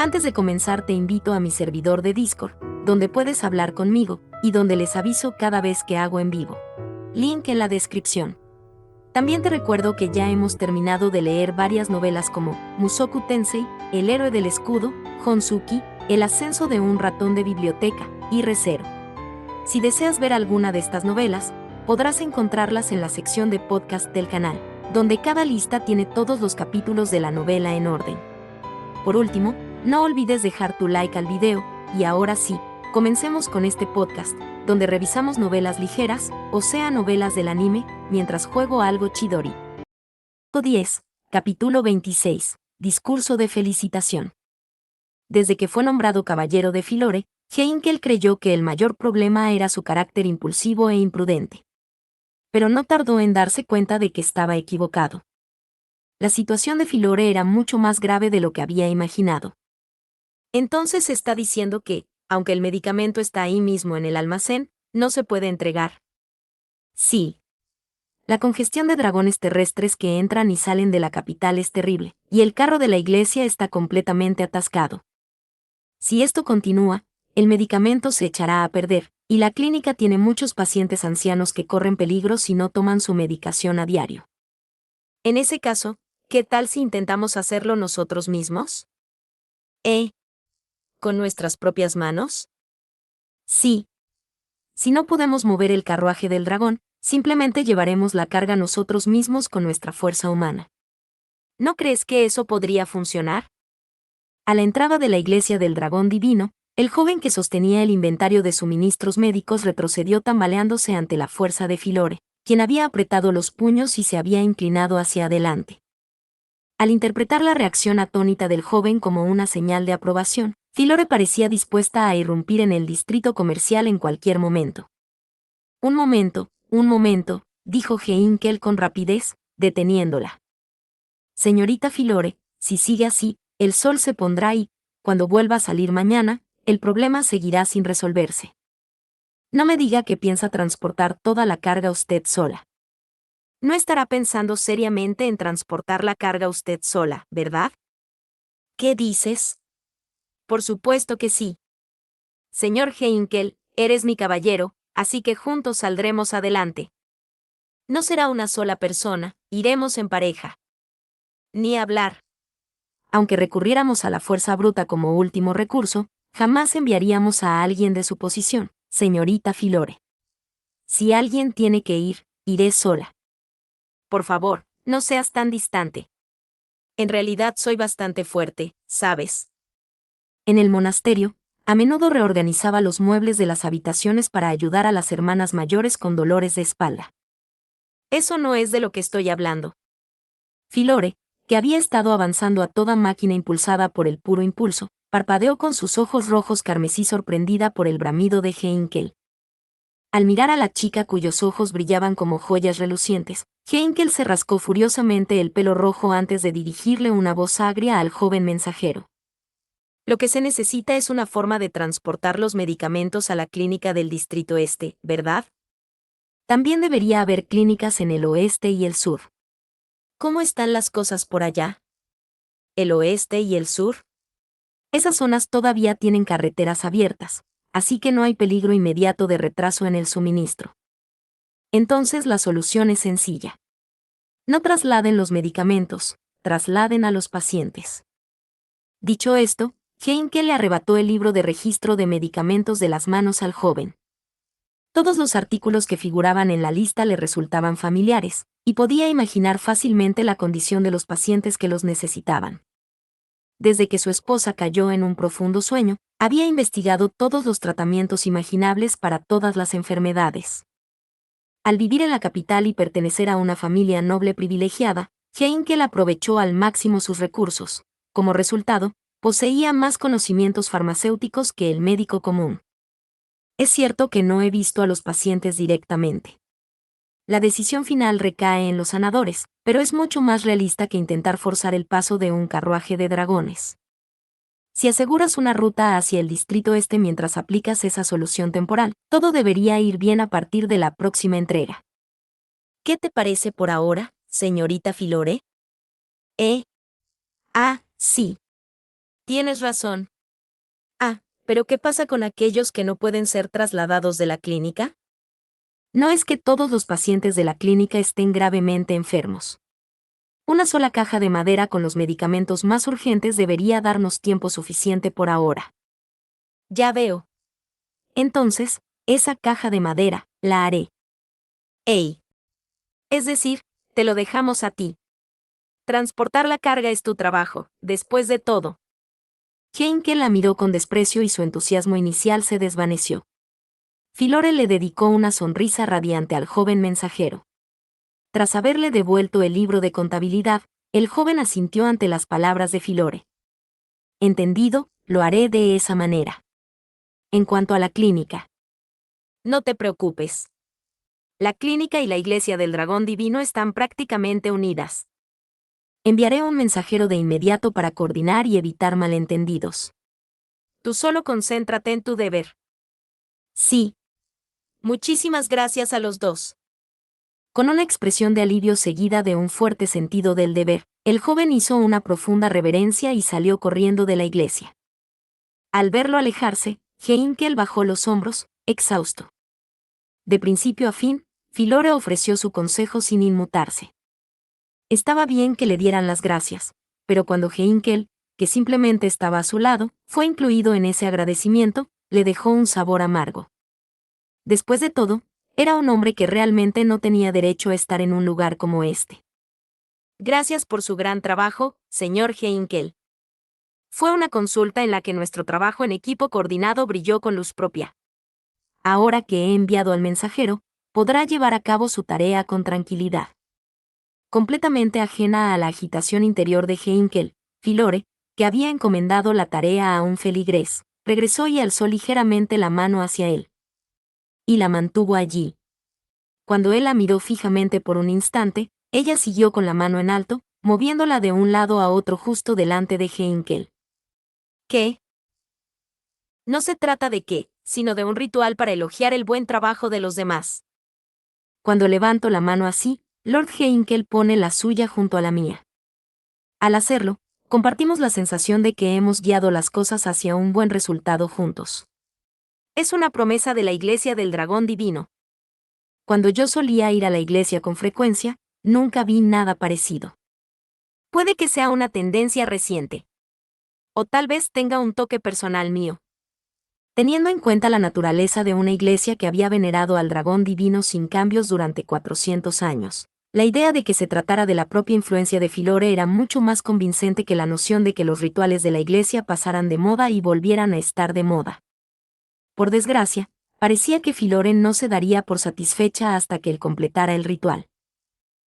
Antes de comenzar te invito a mi servidor de Discord, donde puedes hablar conmigo, y donde les aviso cada vez que hago en vivo. Link en la descripción. También te recuerdo que ya hemos terminado de leer varias novelas como Mushoku Tensei, El héroe del escudo, Honsuki, El ascenso de un ratón de biblioteca, y Re:Zero. Si deseas ver alguna de estas novelas, podrás encontrarlas en la sección de podcast del canal, donde cada lista tiene todos los capítulos de la novela en orden. Por último, no olvides dejar tu like al video, y ahora sí, comencemos con este podcast, donde revisamos novelas ligeras, o sea novelas del anime, mientras juego algo Chidori. 10. Capítulo 26. Discurso de felicitación. Desde que fue nombrado caballero de Filore, Heinkel creyó que el mayor problema era su carácter impulsivo e imprudente. Pero no tardó en darse cuenta de que estaba equivocado. La situación de Filore era mucho más grave de lo que había imaginado. Entonces está diciendo que, aunque el medicamento está ahí mismo en el almacén, no se puede entregar. Sí. La congestión de dragones terrestres que entran y salen de la capital es terrible, y el carro de la iglesia está completamente atascado. Si esto continúa, el medicamento se echará a perder, y la clínica tiene muchos pacientes ancianos que corren peligro si no toman su medicación a diario. En ese caso, ¿qué tal si intentamos hacerlo nosotros mismos? ¿Con nuestras propias manos? Sí. Si no podemos mover el carruaje del dragón, simplemente llevaremos la carga nosotros mismos con nuestra fuerza humana. ¿No crees que eso podría funcionar? A la entrada de la iglesia del dragón divino, el joven que sostenía el inventario de suministros médicos retrocedió tambaleándose ante la fuerza de Filore, quien había apretado los puños y se había inclinado hacia adelante. Al interpretar la reacción atónita del joven como una señal de aprobación, Filore parecía dispuesta a irrumpir en el distrito comercial en cualquier momento. Un momento, dijo Heinkel con rapidez, deteniéndola. Señorita Filore, si sigue así, el sol se pondrá y, cuando vuelva a salir mañana, el problema seguirá sin resolverse. No me diga que piensa transportar toda la carga usted sola. No estará pensando seriamente en transportar la carga usted sola, ¿verdad? ¿Qué dices? Por supuesto que sí. Señor Heinkel, eres mi caballero, así que juntos saldremos adelante. No será una sola persona, iremos en pareja. Ni hablar. Aunque recurriéramos a la fuerza bruta como último recurso, jamás enviaríamos a alguien de su posición, señorita Filore. Si alguien tiene que ir, iré sola. Por favor, no seas tan distante. En realidad soy bastante fuerte, ¿sabes? En el monasterio, a menudo reorganizaba los muebles de las habitaciones para ayudar a las hermanas mayores con dolores de espalda. Eso no es de lo que estoy hablando. Filore, que había estado avanzando a toda máquina impulsada por el puro impulso, parpadeó con sus ojos rojos carmesí sorprendida por el bramido de Heinkel. Al mirar a la chica cuyos ojos brillaban como joyas relucientes, Heinkel se rascó furiosamente el pelo rojo antes de dirigirle una voz agria al joven mensajero. Lo que se necesita es una forma de transportar los medicamentos a la clínica del Distrito Este, ¿verdad? También debería haber clínicas en el oeste y el sur. ¿Cómo están las cosas por allá? ¿El oeste y el sur? Esas zonas todavía tienen carreteras abiertas, así que no hay peligro inmediato de retraso en el suministro. Entonces la solución es sencilla. No trasladen los medicamentos, trasladen a los pacientes. Dicho esto, Heinkel le arrebató el libro de registro de medicamentos de las manos al joven. Todos los artículos que figuraban en la lista le resultaban familiares, y podía imaginar fácilmente la condición de los pacientes que los necesitaban. Desde que su esposa cayó en un profundo sueño, había investigado todos los tratamientos imaginables para todas las enfermedades. Al vivir en la capital y pertenecer a una familia noble privilegiada, Heinkel aprovechó al máximo sus recursos. Como resultado, poseía más conocimientos farmacéuticos que el médico común. Es cierto que no he visto a los pacientes directamente. La decisión final recae en los sanadores, pero es mucho más realista que intentar forzar el paso de un carruaje de dragones. Si aseguras una ruta hacia el distrito este mientras aplicas esa solución temporal, todo debería ir bien a partir de la próxima entrega. ¿Qué te parece por ahora, señorita Filore? Sí. Tienes razón. Ah, pero ¿qué pasa con aquellos que no pueden ser trasladados de la clínica? No es que todos los pacientes de la clínica estén gravemente enfermos. Una sola caja de madera con los medicamentos más urgentes debería darnos tiempo suficiente por ahora. Ya veo. Entonces, esa caja de madera, la haré. ¡Ey! Es decir, te lo dejamos a ti. Transportar la carga es tu trabajo, después de todo. Heinkel la miró con desprecio y su entusiasmo inicial se desvaneció. Filore le dedicó una sonrisa radiante al joven mensajero. Tras haberle devuelto el libro de contabilidad, el joven asintió ante las palabras de Filore. Entendido, lo haré de esa manera. En cuanto a la clínica. No te preocupes. La clínica y la Iglesia del Dragón Divino están prácticamente unidas. Enviaré un mensajero de inmediato para coordinar y evitar malentendidos. Tú solo concéntrate en tu deber. Sí. Muchísimas gracias a los dos. Con una expresión de alivio seguida de un fuerte sentido del deber, el joven hizo una profunda reverencia y salió corriendo de la iglesia. Al verlo alejarse, Heinkel bajó los hombros, exhausto. De principio a fin, Filore ofreció su consejo sin inmutarse. Estaba bien que le dieran las gracias, pero cuando Heinkel, que simplemente estaba a su lado, fue incluido en ese agradecimiento, le dejó un sabor amargo. Después de todo, era un hombre que realmente no tenía derecho a estar en un lugar como este. Gracias por su gran trabajo, señor Heinkel. Fue una consulta en la que nuestro trabajo en equipo coordinado brilló con luz propia. Ahora que he enviado al mensajero, podrá llevar a cabo su tarea con tranquilidad. Completamente ajena a la agitación interior de Heinkel, Filore, que había encomendado la tarea a un feligrés, regresó y alzó ligeramente la mano hacia él. Y la mantuvo allí. Cuando él la miró fijamente por un instante, ella siguió con la mano en alto, moviéndola de un lado a otro justo delante de Heinkel. ¿Qué? No se trata de qué, sino de un ritual para elogiar el buen trabajo de los demás. Cuando levanto la mano así, Lord Heinkel pone la suya junto a la mía. Al hacerlo, compartimos la sensación de que hemos guiado las cosas hacia un buen resultado juntos. Es una promesa de la Iglesia del Dragón Divino. Cuando yo solía ir a la iglesia con frecuencia, nunca vi nada parecido. Puede que sea una tendencia reciente. O tal vez tenga un toque personal mío. Teniendo en cuenta la naturaleza de una iglesia que había venerado al dragón divino sin cambios durante 400 años, la idea de que se tratara de la propia influencia de Filore era mucho más convincente que la noción de que los rituales de la iglesia pasaran de moda y volvieran a estar de moda. Por desgracia, parecía que Filore no se daría por satisfecha hasta que él completara el ritual.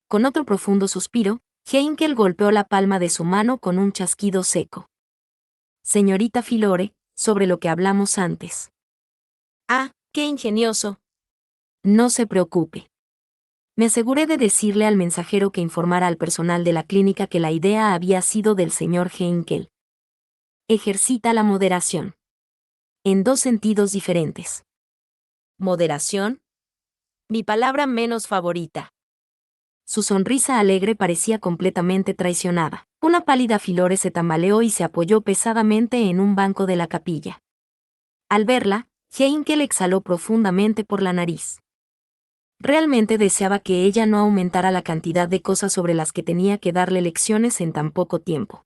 Con otro profundo suspiro, Heinkel golpeó la palma de su mano con un chasquido seco. Señorita Filore, sobre lo que hablamos antes. Ah, qué ingenioso. No se preocupe. Me aseguré de decirle al mensajero que informara al personal de la clínica que la idea había sido del señor Heinkel. Ejercita la moderación. En dos sentidos diferentes. ¿Moderación? Mi palabra menos favorita. Su sonrisa alegre parecía completamente traicionada. Una pálida Filore se tambaleó y se apoyó pesadamente en un banco de la capilla. Al verla, Heinkel exhaló profundamente por la nariz. Realmente deseaba que ella no aumentara la cantidad de cosas sobre las que tenía que darle lecciones en tan poco tiempo.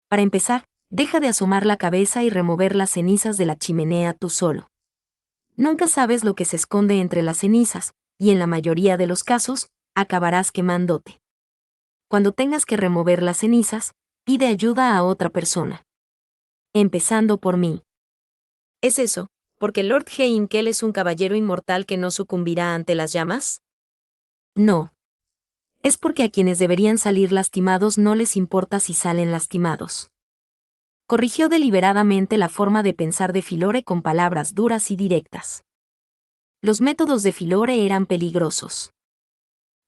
Para empezar, deja de asomar la cabeza y remover las cenizas de la chimenea tú solo. Nunca sabes lo que se esconde entre las cenizas, y en la mayoría de los casos, acabarás quemándote. Cuando tengas que remover las cenizas, pide ayuda a otra persona. Empezando por mí. ¿Es eso, porque Lord Heinkel es un caballero inmortal que no sucumbirá ante las llamas? No. Es porque a quienes deberían salir lastimados no les importa si salen lastimados. Corrigió deliberadamente la forma de pensar de Filore con palabras duras y directas. Los métodos de Filore eran peligrosos.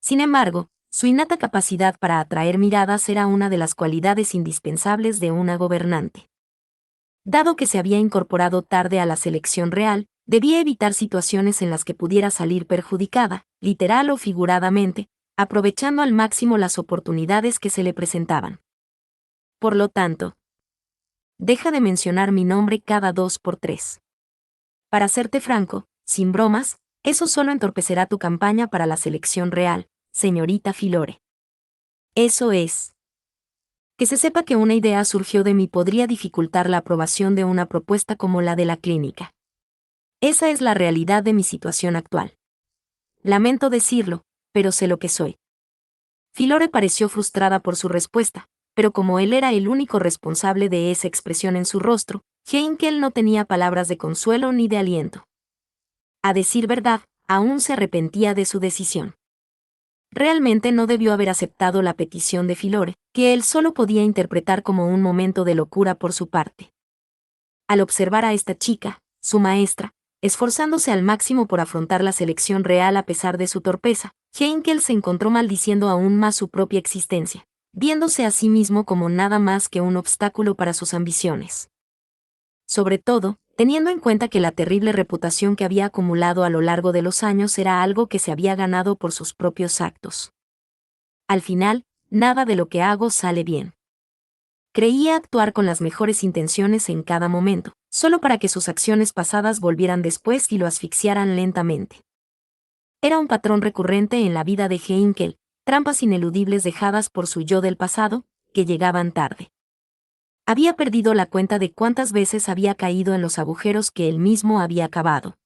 Sin embargo, su innata capacidad para atraer miradas era una de las cualidades indispensables de una gobernante. Dado que se había incorporado tarde a la selección real, debía evitar situaciones en las que pudiera salir perjudicada, literal o figuradamente, aprovechando al máximo las oportunidades que se le presentaban. Por lo tanto, deja de mencionar mi nombre cada 2 por 3. Para serte franco, sin bromas, eso solo entorpecerá tu campaña para la selección real, señorita Filore. Eso es. Que se sepa que una idea surgió de mí podría dificultar la aprobación de una propuesta como la de la clínica. Esa es la realidad de mi situación actual. Lamento decirlo, pero sé lo que soy. Filore pareció frustrada por su respuesta, pero como él era el único responsable de esa expresión en su rostro, Heinkel no tenía palabras de consuelo ni de aliento. A decir verdad, aún se arrepentía de su decisión. Realmente no debió haber aceptado la petición de Filore, que él solo podía interpretar como un momento de locura por su parte. Al observar a esta chica, su maestra, esforzándose al máximo por afrontar la selección real a pesar de su torpeza, Heinkel se encontró maldiciendo aún más su propia existencia, viéndose a sí mismo como nada más que un obstáculo para sus ambiciones. Sobre todo, teniendo en cuenta que la terrible reputación que había acumulado a lo largo de los años era algo que se había ganado por sus propios actos. Al final, nada de lo que hago sale bien. Creía actuar con las mejores intenciones en cada momento, solo para que sus acciones pasadas volvieran después y lo asfixiaran lentamente. Era un patrón recurrente en la vida de Heinkel, trampas ineludibles dejadas por su yo del pasado, que llegaban tarde. Había perdido la cuenta de cuántas veces había caído en los agujeros que él mismo había cavado.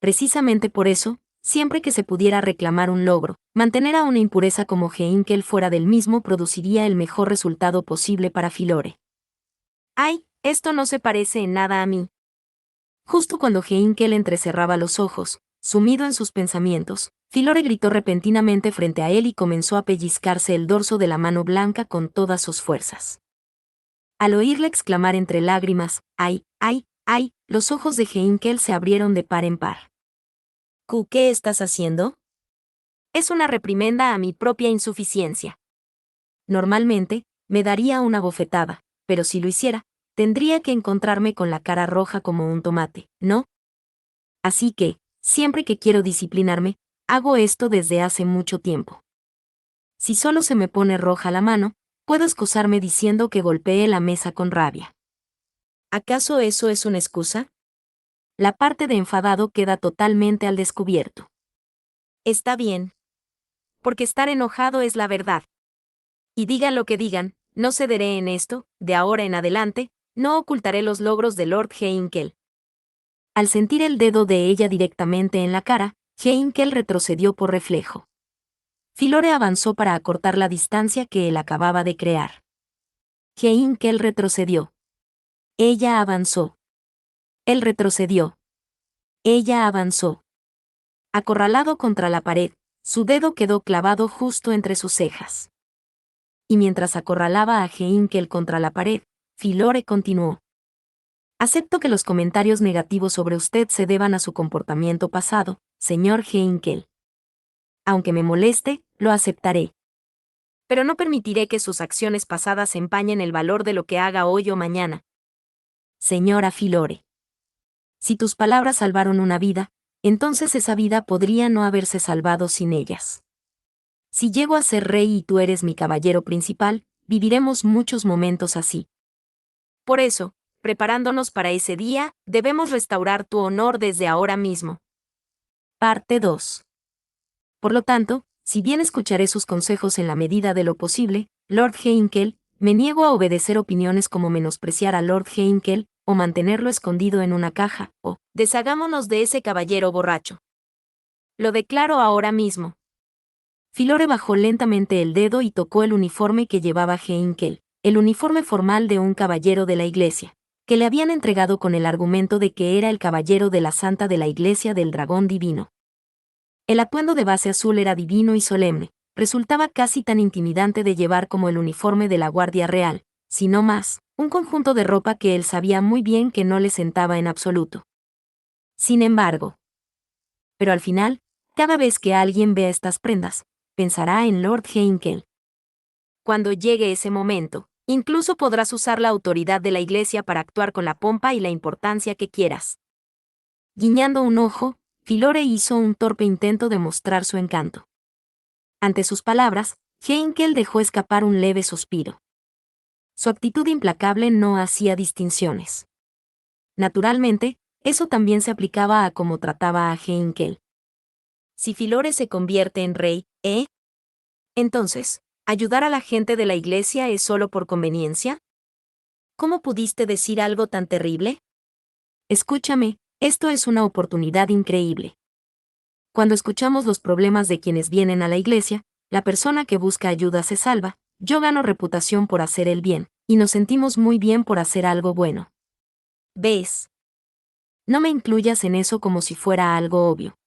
Precisamente por eso, siempre que se pudiera reclamar un logro, mantener a una impureza como Heinkel fuera del mismo produciría el mejor resultado posible para Filore. ¡Ay, esto no se parece en nada a mí! Justo cuando Heinkel entrecerraba los ojos, sumido en sus pensamientos, Filore gritó repentinamente frente a él y comenzó a pellizcarse el dorso de la mano blanca con todas sus fuerzas. Al oírle exclamar entre lágrimas, ¡ay, ay, ay!, los ojos de Heinkel se abrieron de par en par. ¿Qué estás haciendo? Es una reprimenda a mi propia insuficiencia. Normalmente, me daría una bofetada, pero si lo hiciera, tendría que encontrarme con la cara roja como un tomate, ¿no? Así que, siempre que quiero disciplinarme, hago esto desde hace mucho tiempo. Si solo se me pone roja la mano, puedo excusarme diciendo que golpeé la mesa con rabia. ¿Acaso eso es una excusa? La parte de enfadado queda totalmente al descubierto. Está bien. Porque estar enojado es la verdad. Y digan lo que digan, no cederé en esto, de ahora en adelante, no ocultaré los logros de Lord Heinkel. Al sentir el dedo de ella directamente en la cara, Heinkel retrocedió por reflejo. Filore avanzó para acortar la distancia que él acababa de crear. Heinkel retrocedió. Ella avanzó. Él retrocedió. Ella avanzó. Acorralado contra la pared, su dedo quedó clavado justo entre sus cejas. Y mientras acorralaba a Heinkel contra la pared, Filore continuó. Acepto que los comentarios negativos sobre usted se deban a su comportamiento pasado, señor Heinkel. Aunque me moleste, lo aceptaré. Pero no permitiré que sus acciones pasadas empañen el valor de lo que haga hoy o mañana. Señora Filore. Si tus palabras salvaron una vida, entonces esa vida podría no haberse salvado sin ellas. Si llego a ser rey y tú eres mi caballero principal, viviremos muchos momentos así. Por eso, preparándonos para ese día, debemos restaurar tu honor desde ahora mismo. Parte 2. Por lo tanto, si bien escucharé sus consejos en la medida de lo posible, Lord Heinkel, me niego a obedecer opiniones como menospreciar a Lord Heinkel, o mantenerlo escondido en una caja, o deshagámonos de ese caballero borracho. Lo declaro ahora mismo. Filore bajó lentamente el dedo y tocó el uniforme que llevaba Heinkel, el uniforme formal de un caballero de la iglesia, que le habían entregado con el argumento de que era el caballero de la Santa de la Iglesia del Dragón Divino. El atuendo de base azul era divino y solemne, resultaba casi tan intimidante de llevar como el uniforme de la Guardia Real, si no más, un conjunto de ropa que él sabía muy bien que no le sentaba en absoluto. Sin embargo, pero al final, cada vez que alguien vea estas prendas, pensará en Lord Heinkel. Cuando llegue ese momento, incluso podrás usar la autoridad de la iglesia para actuar con la pompa y la importancia que quieras. Guiñando un ojo, Filore hizo un torpe intento de mostrar su encanto. Ante sus palabras, Heinkel dejó escapar un leve suspiro. Su actitud implacable no hacía distinciones. Naturalmente, eso también se aplicaba a cómo trataba a Heinkel. Si Filore se convierte en rey, Entonces, ¿ayudar a la gente de la iglesia es solo por conveniencia? ¿Cómo pudiste decir algo tan terrible? Escúchame, esto es una oportunidad increíble. Cuando escuchamos los problemas de quienes vienen a la iglesia, la persona que busca ayuda se salva, yo gano reputación por hacer el bien, y nos sentimos muy bien por hacer algo bueno. ¿Ves? No me incluyas en eso como si fuera algo obvio.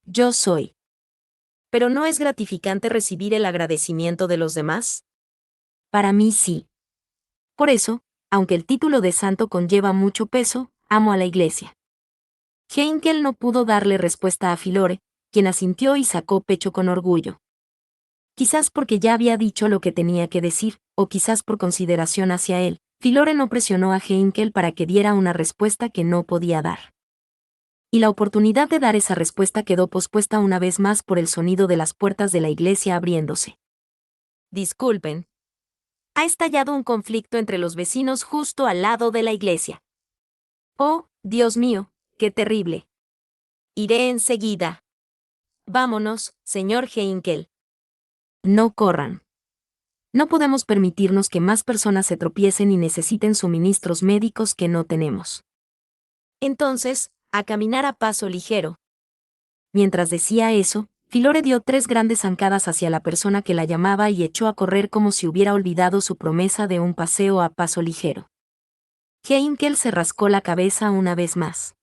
Yo soy. ¿Pero no es gratificante recibir el agradecimiento de los demás? Para mí sí. Por eso, aunque el título de santo conlleva mucho peso, amo a la iglesia. Heinkel no pudo darle respuesta a Filore, quien asintió y sacó pecho con orgullo. Quizás porque ya había dicho lo que tenía que decir, o quizás por consideración hacia él, Filore no presionó a Heinkel para que diera una respuesta que no podía dar. Y la oportunidad de dar esa respuesta quedó pospuesta una vez más por el sonido de las puertas de la iglesia abriéndose. Disculpen. Ha estallado un conflicto entre los vecinos justo al lado de la iglesia. Oh, Dios mío, qué terrible. Iré enseguida. Vámonos, señor Heinkel. No corran. No podemos permitirnos que más personas se tropiecen y necesiten suministros médicos que no tenemos. Entonces, a caminar a paso ligero. Mientras decía eso, Filore dio 3 grandes zancadas hacia la persona que la llamaba y echó a correr como si hubiera olvidado su promesa de un paseo a paso ligero. Heinkel se rascó la cabeza una vez más.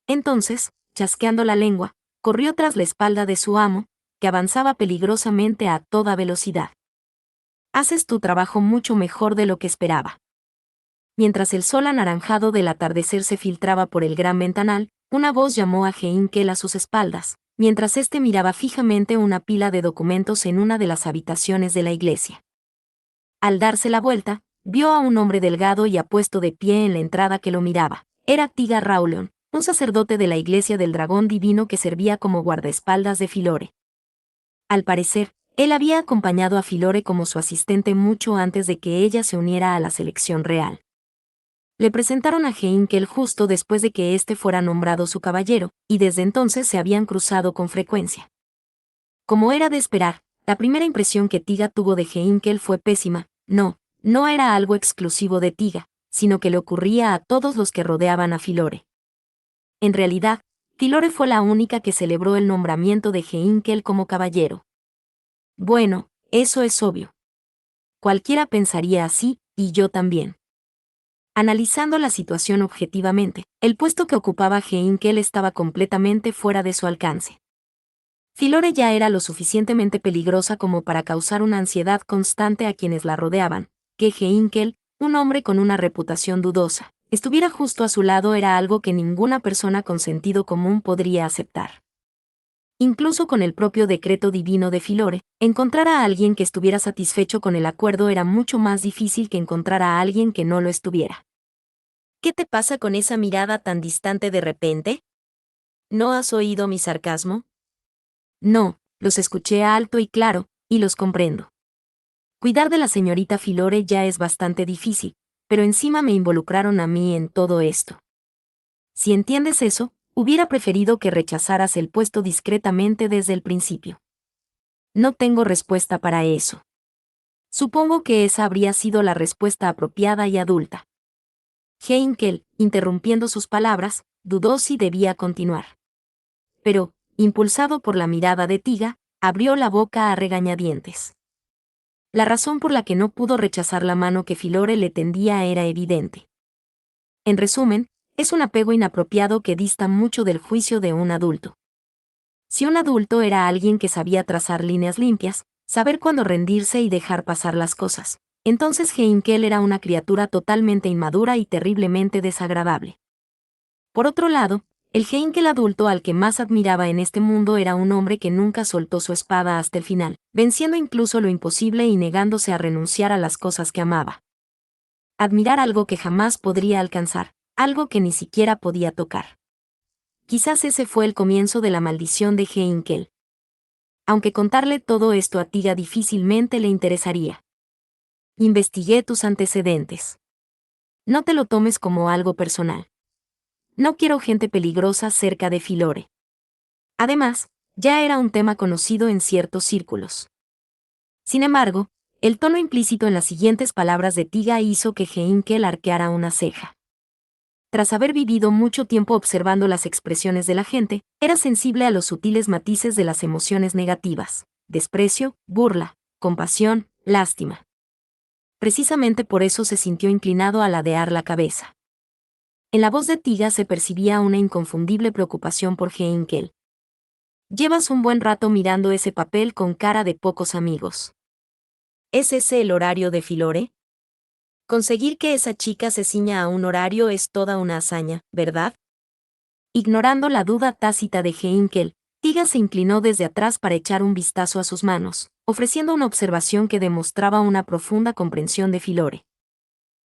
Entonces, chasqueando la lengua, corrió tras la espalda de su amo, que avanzaba peligrosamente a toda velocidad. Haces tu trabajo mucho mejor de lo que esperaba. Mientras el sol anaranjado del atardecer se filtraba por el gran ventanal, una voz llamó a Heinkel a sus espaldas, mientras éste miraba fijamente una pila de documentos en una de las habitaciones de la iglesia. Al darse la vuelta, vio a un hombre delgado y apuesto de pie en la entrada que lo miraba. Era Tiga Rauleon, un sacerdote de la iglesia del dragón divino que servía como guardaespaldas de Filore. Al parecer, él había acompañado a Filore como su asistente mucho antes de que ella se uniera a la selección real. Le presentaron a Heinkel justo después de que éste fuera nombrado su caballero, y desde entonces se habían cruzado con frecuencia. Como era de esperar, la primera impresión que Tiga tuvo de Heinkel fue pésima. No era algo exclusivo de Tiga, sino que le ocurría a todos los que rodeaban a Filore. En realidad, Filore fue la única que celebró el nombramiento de Heinkel como caballero. Bueno, eso es obvio. Cualquiera pensaría así, y yo también. Analizando la situación objetivamente, el puesto que ocupaba Heinkel estaba completamente fuera de su alcance. Filore ya era lo suficientemente peligrosa como para causar una ansiedad constante a quienes la rodeaban. Que Heinkel, un hombre con una reputación dudosa, estuviera justo a su lado era algo que ninguna persona con sentido común podría aceptar. Incluso con el propio decreto divino de Filore, encontrar a alguien que estuviera satisfecho con el acuerdo era mucho más difícil que encontrar a alguien que no lo estuviera. ¿Qué te pasa con esa mirada tan distante de repente? ¿No has oído mi sarcasmo? No, los escuché alto y claro, y los comprendo. Cuidar de la señorita Filore ya es bastante difícil, pero encima me involucraron a mí en todo esto. Si entiendes eso, hubiera preferido que rechazaras el puesto discretamente desde el principio. No tengo respuesta para eso. Supongo que esa habría sido la respuesta apropiada y adulta. Heinkel, interrumpiendo sus palabras, dudó si debía continuar. Pero, impulsado por la mirada de Tiga, abrió la boca a regañadientes. La razón por la que no pudo rechazar la mano que Filore le tendía era evidente. En resumen, es un apego inapropiado que dista mucho del juicio de un adulto. Si un adulto era alguien que sabía trazar líneas limpias, saber cuándo rendirse y dejar pasar las cosas, entonces Heinkel era una criatura totalmente inmadura y terriblemente desagradable. Por otro lado, el Heinkel adulto al que más admiraba en este mundo era un hombre que nunca soltó su espada hasta el final, venciendo incluso lo imposible y negándose a renunciar a las cosas que amaba. Admirar algo que jamás podría alcanzar, algo que ni siquiera podía tocar. Quizás ese fue el comienzo de la maldición de Heinkel. Aunque contarle todo esto a Tiga difícilmente le interesaría. Investigué tus antecedentes. No te lo tomes como algo personal. No quiero gente peligrosa cerca de Filore. Además, ya era un tema conocido en ciertos círculos. Sin embargo, el tono implícito en las siguientes palabras de Tiga hizo que Heinkel arqueara una ceja. Tras haber vivido mucho tiempo observando las expresiones de la gente, era sensible a los sutiles matices de las emociones negativas: desprecio, burla, compasión, lástima. Precisamente por eso se sintió inclinado a ladear la cabeza. En la voz de Tiga se percibía una inconfundible preocupación por Heinkel. Llevas un buen rato mirando ese papel con cara de pocos amigos. ¿Es ese el horario de Filore? Conseguir que esa chica se ciña a un horario es toda una hazaña, ¿verdad? Ignorando la duda tácita de Heinkel, Tiga se inclinó desde atrás para echar un vistazo a sus manos, ofreciendo una observación que demostraba una profunda comprensión de Filore.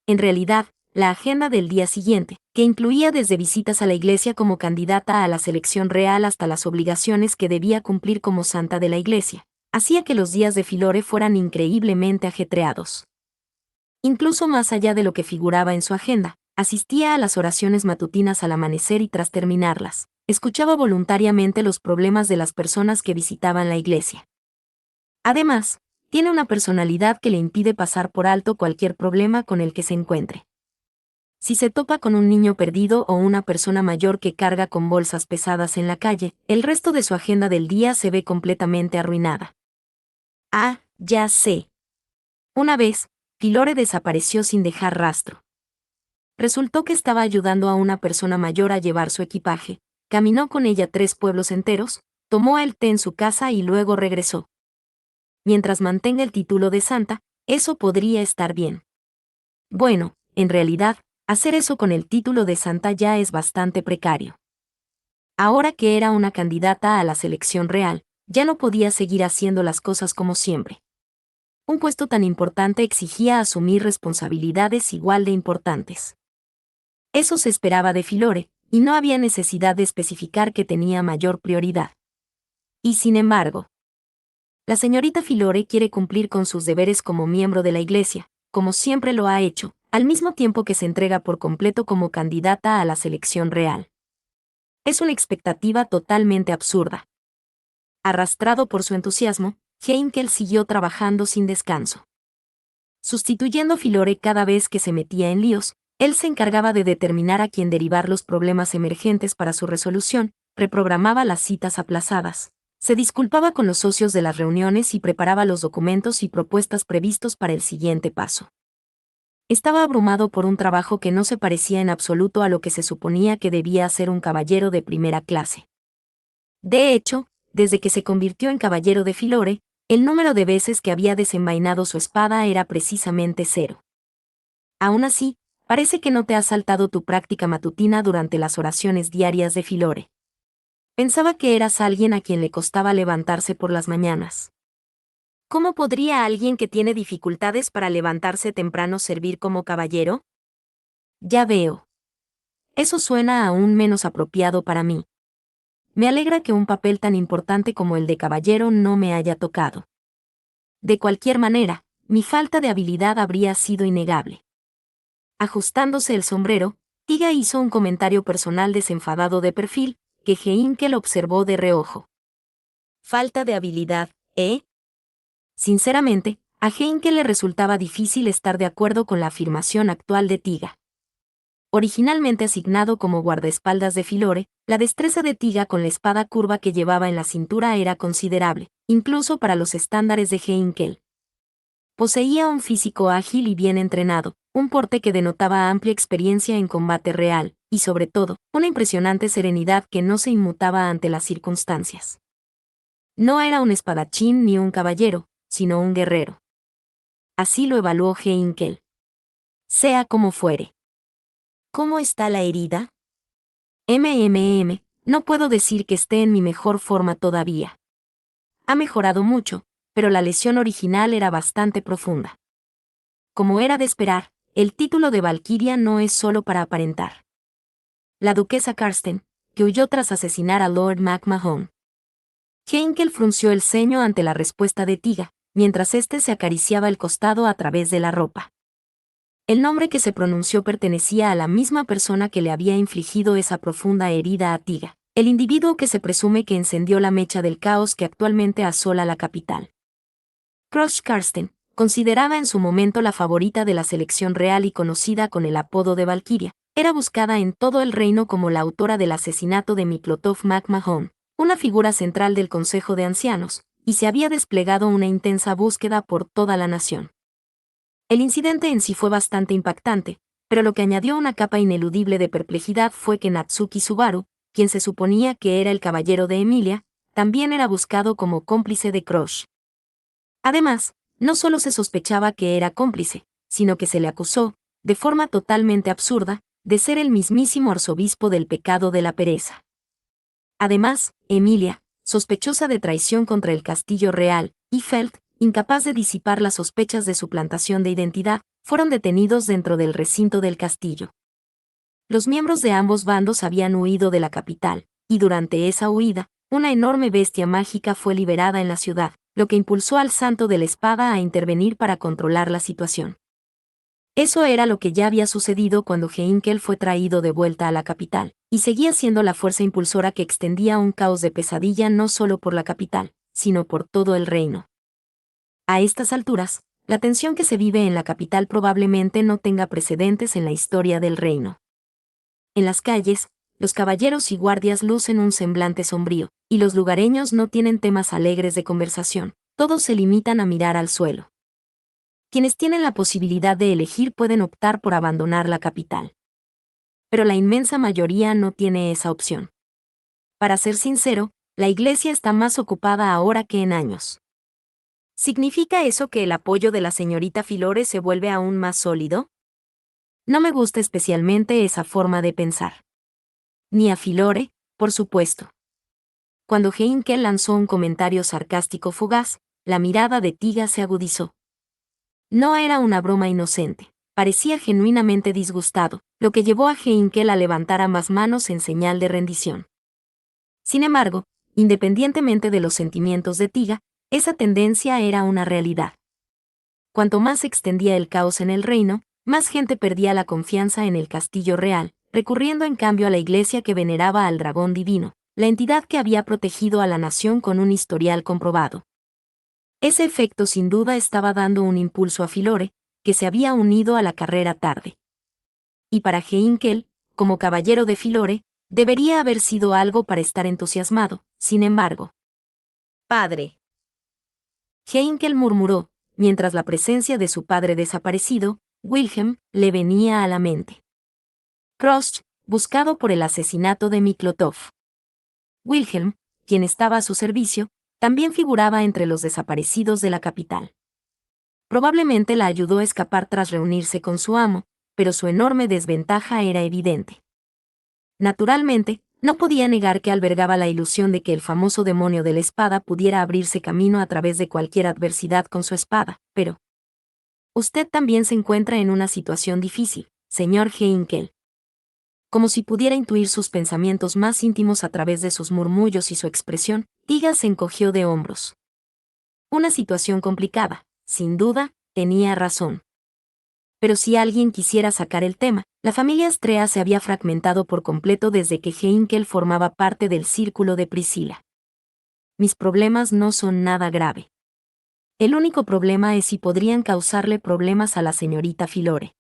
En realidad, la agenda del día siguiente, que incluía desde visitas a la iglesia como candidata a la selección real hasta las obligaciones que debía cumplir como santa de la iglesia, hacía que los días de Filore fueran increíblemente ajetreados. Incluso más allá de lo que figuraba en su agenda, asistía a las oraciones matutinas al amanecer y tras terminarlas, escuchaba voluntariamente los problemas de las personas que visitaban la iglesia. Además, tiene una personalidad que le impide pasar por alto cualquier problema con el que se encuentre. Si se topa con un niño perdido o una persona mayor que carga con bolsas pesadas en la calle, el resto de su agenda del día se ve completamente arruinada. Ah, ya sé. Una vez, Filore desapareció sin dejar rastro. Resultó que estaba ayudando a una persona mayor a llevar su equipaje, caminó con ella 3 pueblos enteros, tomó el té en su casa y luego regresó. Mientras mantenga el título de santa, eso podría estar bien. Bueno, en realidad, hacer eso con el título de santa ya es bastante precario. Ahora que era una candidata a la selección real, ya no podía seguir haciendo las cosas como siempre. Un puesto tan importante exigía asumir responsabilidades igual de importantes. Eso se esperaba de Filore, y no había necesidad de especificar que tenía mayor prioridad. Y sin embargo, la señorita Filore quiere cumplir con sus deberes como miembro de la iglesia, como siempre lo ha hecho, al mismo tiempo que se entrega por completo como candidata a la selección real. Es una expectativa totalmente absurda. Arrastrado por su entusiasmo, Heinkel siguió trabajando sin descanso. Sustituyendo a Filore cada vez que se metía en líos, él se encargaba de determinar a quién derivar los problemas emergentes para su resolución, reprogramaba las citas aplazadas, se disculpaba con los socios de las reuniones y preparaba los documentos y propuestas previstos para el siguiente paso. Estaba abrumado por un trabajo que no se parecía en absoluto a lo que se suponía que debía hacer un caballero de primera clase. De hecho, desde que se convirtió en caballero de Filore, el número de veces que había desenvainado su espada era precisamente 0. Aún así, parece que no te has saltado tu práctica matutina durante las oraciones diarias de Filore. Pensaba que eras alguien a quien le costaba levantarse por las mañanas. ¿Cómo podría alguien que tiene dificultades para levantarse temprano servir como caballero? Ya veo. Eso suena aún menos apropiado para mí. Me alegra que un papel tan importante como el de caballero no me haya tocado. De cualquier manera, mi falta de habilidad habría sido innegable. Ajustándose el sombrero, Tiga hizo un comentario personal desenfadado de perfil, que Heinkel observó de reojo. Falta de habilidad, ¿eh? Sinceramente, a Heinkel le resultaba difícil estar de acuerdo con la afirmación actual de Tiga. Originalmente asignado como guardaespaldas de Filore, la destreza de Tiga con la espada curva que llevaba en la cintura era considerable, incluso para los estándares de Heinkel. Poseía un físico ágil y bien entrenado, un porte que denotaba amplia experiencia en combate real, y sobre todo, una impresionante serenidad que no se inmutaba ante las circunstancias. No era un espadachín ni un caballero, sino un guerrero. Así lo evaluó Heinkel. Sea como fuere. ¿Cómo está la herida? No puedo decir que esté en mi mejor forma todavía. Ha mejorado mucho, pero la lesión original era bastante profunda. Como era de esperar, el título de Valquiria no es solo para aparentar. La duquesa Karsten, que huyó tras asesinar a Lord MacMahon. Heinkel frunció el ceño ante la respuesta de Tiga, mientras éste se acariciaba el costado a través de la ropa. El nombre que se pronunció pertenecía a la misma persona que le había infligido esa profunda herida a Tiga, el individuo que se presume que encendió la mecha del caos que actualmente asola la capital. Crush Karsten, considerada en su momento la favorita de la selección real y conocida con el apodo de Valkyria, era buscada en todo el reino como la autora del asesinato de Miklotov MacMahon, una figura central del Consejo de Ancianos, y se había desplegado una intensa búsqueda por toda la nación. El incidente en sí fue bastante impactante, pero lo que añadió una capa ineludible de perplejidad fue que Natsuki Subaru, quien se suponía que era el caballero de Emilia, también era buscado como cómplice de Crush. Además, no solo se sospechaba que era cómplice, sino que se le acusó, de forma totalmente absurda, de ser el mismísimo arzobispo del pecado de la pereza. Además, Emilia, sospechosa de traición contra el castillo real, y Felt, incapaz de disipar las sospechas de suplantación de identidad, fueron detenidos dentro del recinto del castillo. Los miembros de ambos bandos habían huido de la capital, y durante esa huida, una enorme bestia mágica fue liberada en la ciudad, lo que impulsó al Santo de la Espada a intervenir para controlar la situación. Eso era lo que ya había sucedido cuando Heinkel fue traído de vuelta a la capital, y seguía siendo la fuerza impulsora que extendía un caos de pesadilla no solo por la capital, sino por todo el reino. A estas alturas, la tensión que se vive en la capital probablemente no tenga precedentes en la historia del reino. En las calles, los caballeros y guardias lucen un semblante sombrío, y los lugareños no tienen temas alegres de conversación, todos se limitan a mirar al suelo. Quienes tienen la posibilidad de elegir pueden optar por abandonar la capital. Pero la inmensa mayoría no tiene esa opción. Para ser sincero, la iglesia está más ocupada ahora que en años. ¿Significa eso que el apoyo de la señorita Filore se vuelve aún más sólido? No me gusta especialmente esa forma de pensar. Ni a Filore, por supuesto. Cuando Heinkel lanzó un comentario sarcástico fugaz, la mirada de Tiga se agudizó. No era una broma inocente, parecía genuinamente disgustado, lo que llevó a Heinkel a levantar ambas manos en señal de rendición. Sin embargo, independientemente de los sentimientos de Tiga, esa tendencia era una realidad. Cuanto más se extendía el caos en el reino, más gente perdía la confianza en el castillo real, recurriendo en cambio a la iglesia que veneraba al dragón divino, la entidad que había protegido a la nación con un historial comprobado. Ese efecto sin duda estaba dando un impulso a Filore, que se había unido a la carrera tarde. Y para Heinkel, como caballero de Filore, debería haber sido algo para estar entusiasmado, sin embargo. Padre. Heinkel murmuró, mientras la presencia de su padre desaparecido, Wilhelm, le venía a la mente. Crush, buscado por el asesinato de Miklotov. Wilhelm, quien estaba a su servicio, también figuraba entre los desaparecidos de la capital. Probablemente la ayudó a escapar tras reunirse con su amo, pero su enorme desventaja era evidente. Naturalmente, no podía negar que albergaba la ilusión de que el famoso demonio de la espada pudiera abrirse camino a través de cualquier adversidad con su espada, pero... Usted también se encuentra en una situación difícil, señor Heinkel. Como si pudiera intuir sus pensamientos más íntimos a través de sus murmullos y su expresión, Tiga se encogió de hombros. Una situación complicada, sin duda, tenía razón. Pero si alguien quisiera sacar el tema, la familia Strea se había fragmentado por completo desde que Heinkel formaba parte del círculo de Priscila. Mis problemas no son nada grave. El único problema es si podrían causarle problemas a la señorita Filore.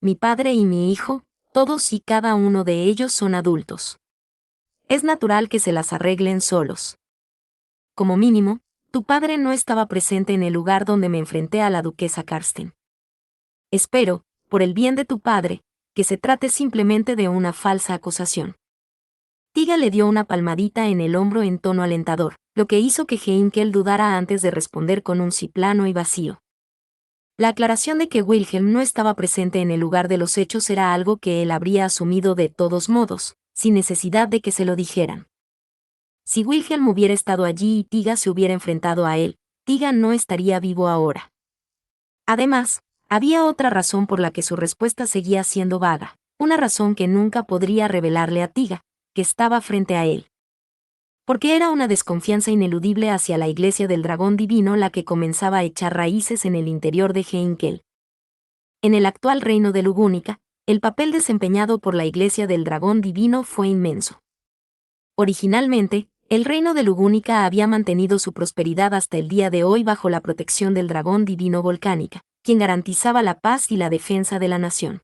Mi padre y mi hijo, todos y cada uno de ellos son adultos. Es natural que se las arreglen solos. Como mínimo, tu padre no estaba presente en el lugar donde me enfrenté a la duquesa Karsten. Espero, por el bien de tu padre, que se trate simplemente de una falsa acusación. Tiga le dio una palmadita en el hombro en tono alentador, lo que hizo que Heinkel dudara antes de responder con un sí plano y vacío. La aclaración de que Wilhelm no estaba presente en el lugar de los hechos era algo que él habría asumido de todos modos, sin necesidad de que se lo dijeran. Si Wilhelm hubiera estado allí y Tiga se hubiera enfrentado a él, Tiga no estaría vivo ahora. Además, había otra razón por la que su respuesta seguía siendo vaga, una razón que nunca podría revelarle a Tiga, que estaba frente a él. Porque era una desconfianza ineludible hacia la Iglesia del Dragón Divino la que comenzaba a echar raíces en el interior de Heinkel. En el actual reino de Lugúnica, el papel desempeñado por la Iglesia del Dragón Divino fue inmenso. Originalmente, el reino de Lugúnica había mantenido su prosperidad hasta el día de hoy bajo la protección del Dragón Divino Volcánica, quien garantizaba la paz y la defensa de la nación.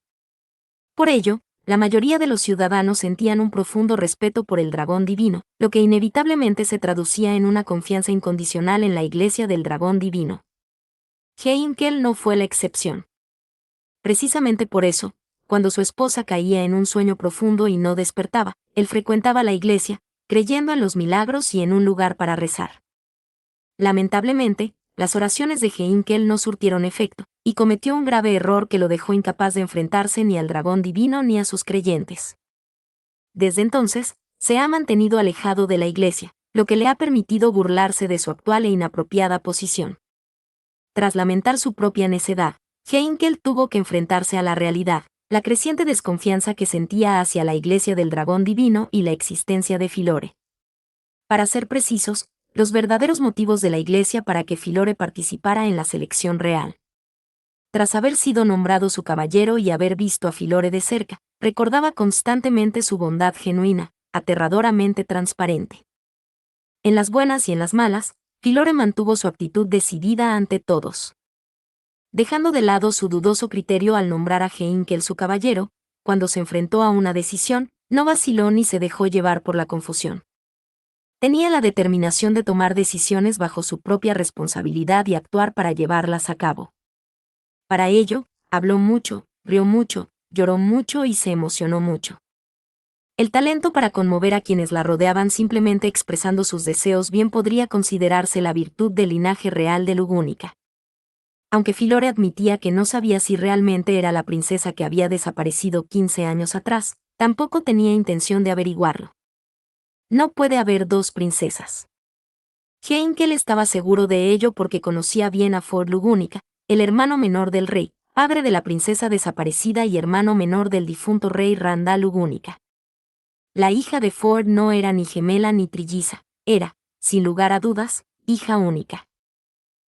Por ello, la mayoría de los ciudadanos sentían un profundo respeto por el Dragón Divino, lo que inevitablemente se traducía en una confianza incondicional en la Iglesia del Dragón Divino. Heinkel no fue la excepción. Precisamente por eso, cuando su esposa caía en un sueño profundo y no despertaba, él frecuentaba la iglesia, creyendo en los milagros y en un lugar para rezar. Lamentablemente, las oraciones de Heinkel no surtieron efecto, y cometió un grave error que lo dejó incapaz de enfrentarse ni al dragón divino ni a sus creyentes. Desde entonces, se ha mantenido alejado de la iglesia, lo que le ha permitido burlarse de su actual e inapropiada posición. Tras lamentar su propia necedad, Heinkel tuvo que enfrentarse a la realidad, la creciente desconfianza que sentía hacia la Iglesia del Dragón Divino y la existencia de Filore. Para ser precisos, los verdaderos motivos de la Iglesia para que Filore participara en la selección real. Tras haber sido nombrado su caballero y haber visto a Filore de cerca, recordaba constantemente su bondad genuina, aterradoramente transparente. En las buenas y en las malas, Filore mantuvo su actitud decidida ante todos. Dejando de lado su dudoso criterio al nombrar a Heinkel su caballero, cuando se enfrentó a una decisión, no vaciló ni se dejó llevar por la confusión. Tenía la determinación de tomar decisiones bajo su propia responsabilidad y actuar para llevarlas a cabo. Para ello, habló mucho, rió mucho, lloró mucho y se emocionó mucho. El talento para conmover a quienes la rodeaban simplemente expresando sus deseos bien podría considerarse la virtud del linaje real de Lugúnica. Aunque Filore admitía que no sabía si realmente era la princesa que había desaparecido 15 años atrás, tampoco tenía intención de averiguarlo. No puede haber dos princesas. Heinkel estaba seguro de ello porque conocía bien a Ford Lugúnica, el hermano menor del rey, padre de la princesa desaparecida y hermano menor del difunto rey Randall Lugúnica. La hija de Ford no era ni gemela ni trilliza, era, sin lugar a dudas, hija única.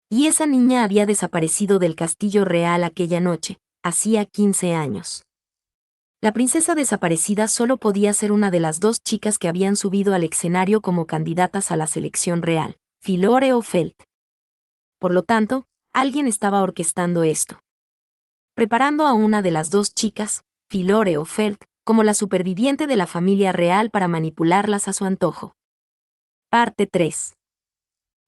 Y esa niña había desaparecido del castillo real aquella noche, hacía 15 años. La princesa desaparecida solo podía ser una de las dos chicas que habían subido al escenario como candidatas a la selección real, Filore o Felt. Por lo tanto, alguien estaba orquestando esto. Preparando a una de las dos chicas, Filore o Felt, como la superviviente de la familia real para manipularlas a su antojo. Parte 3.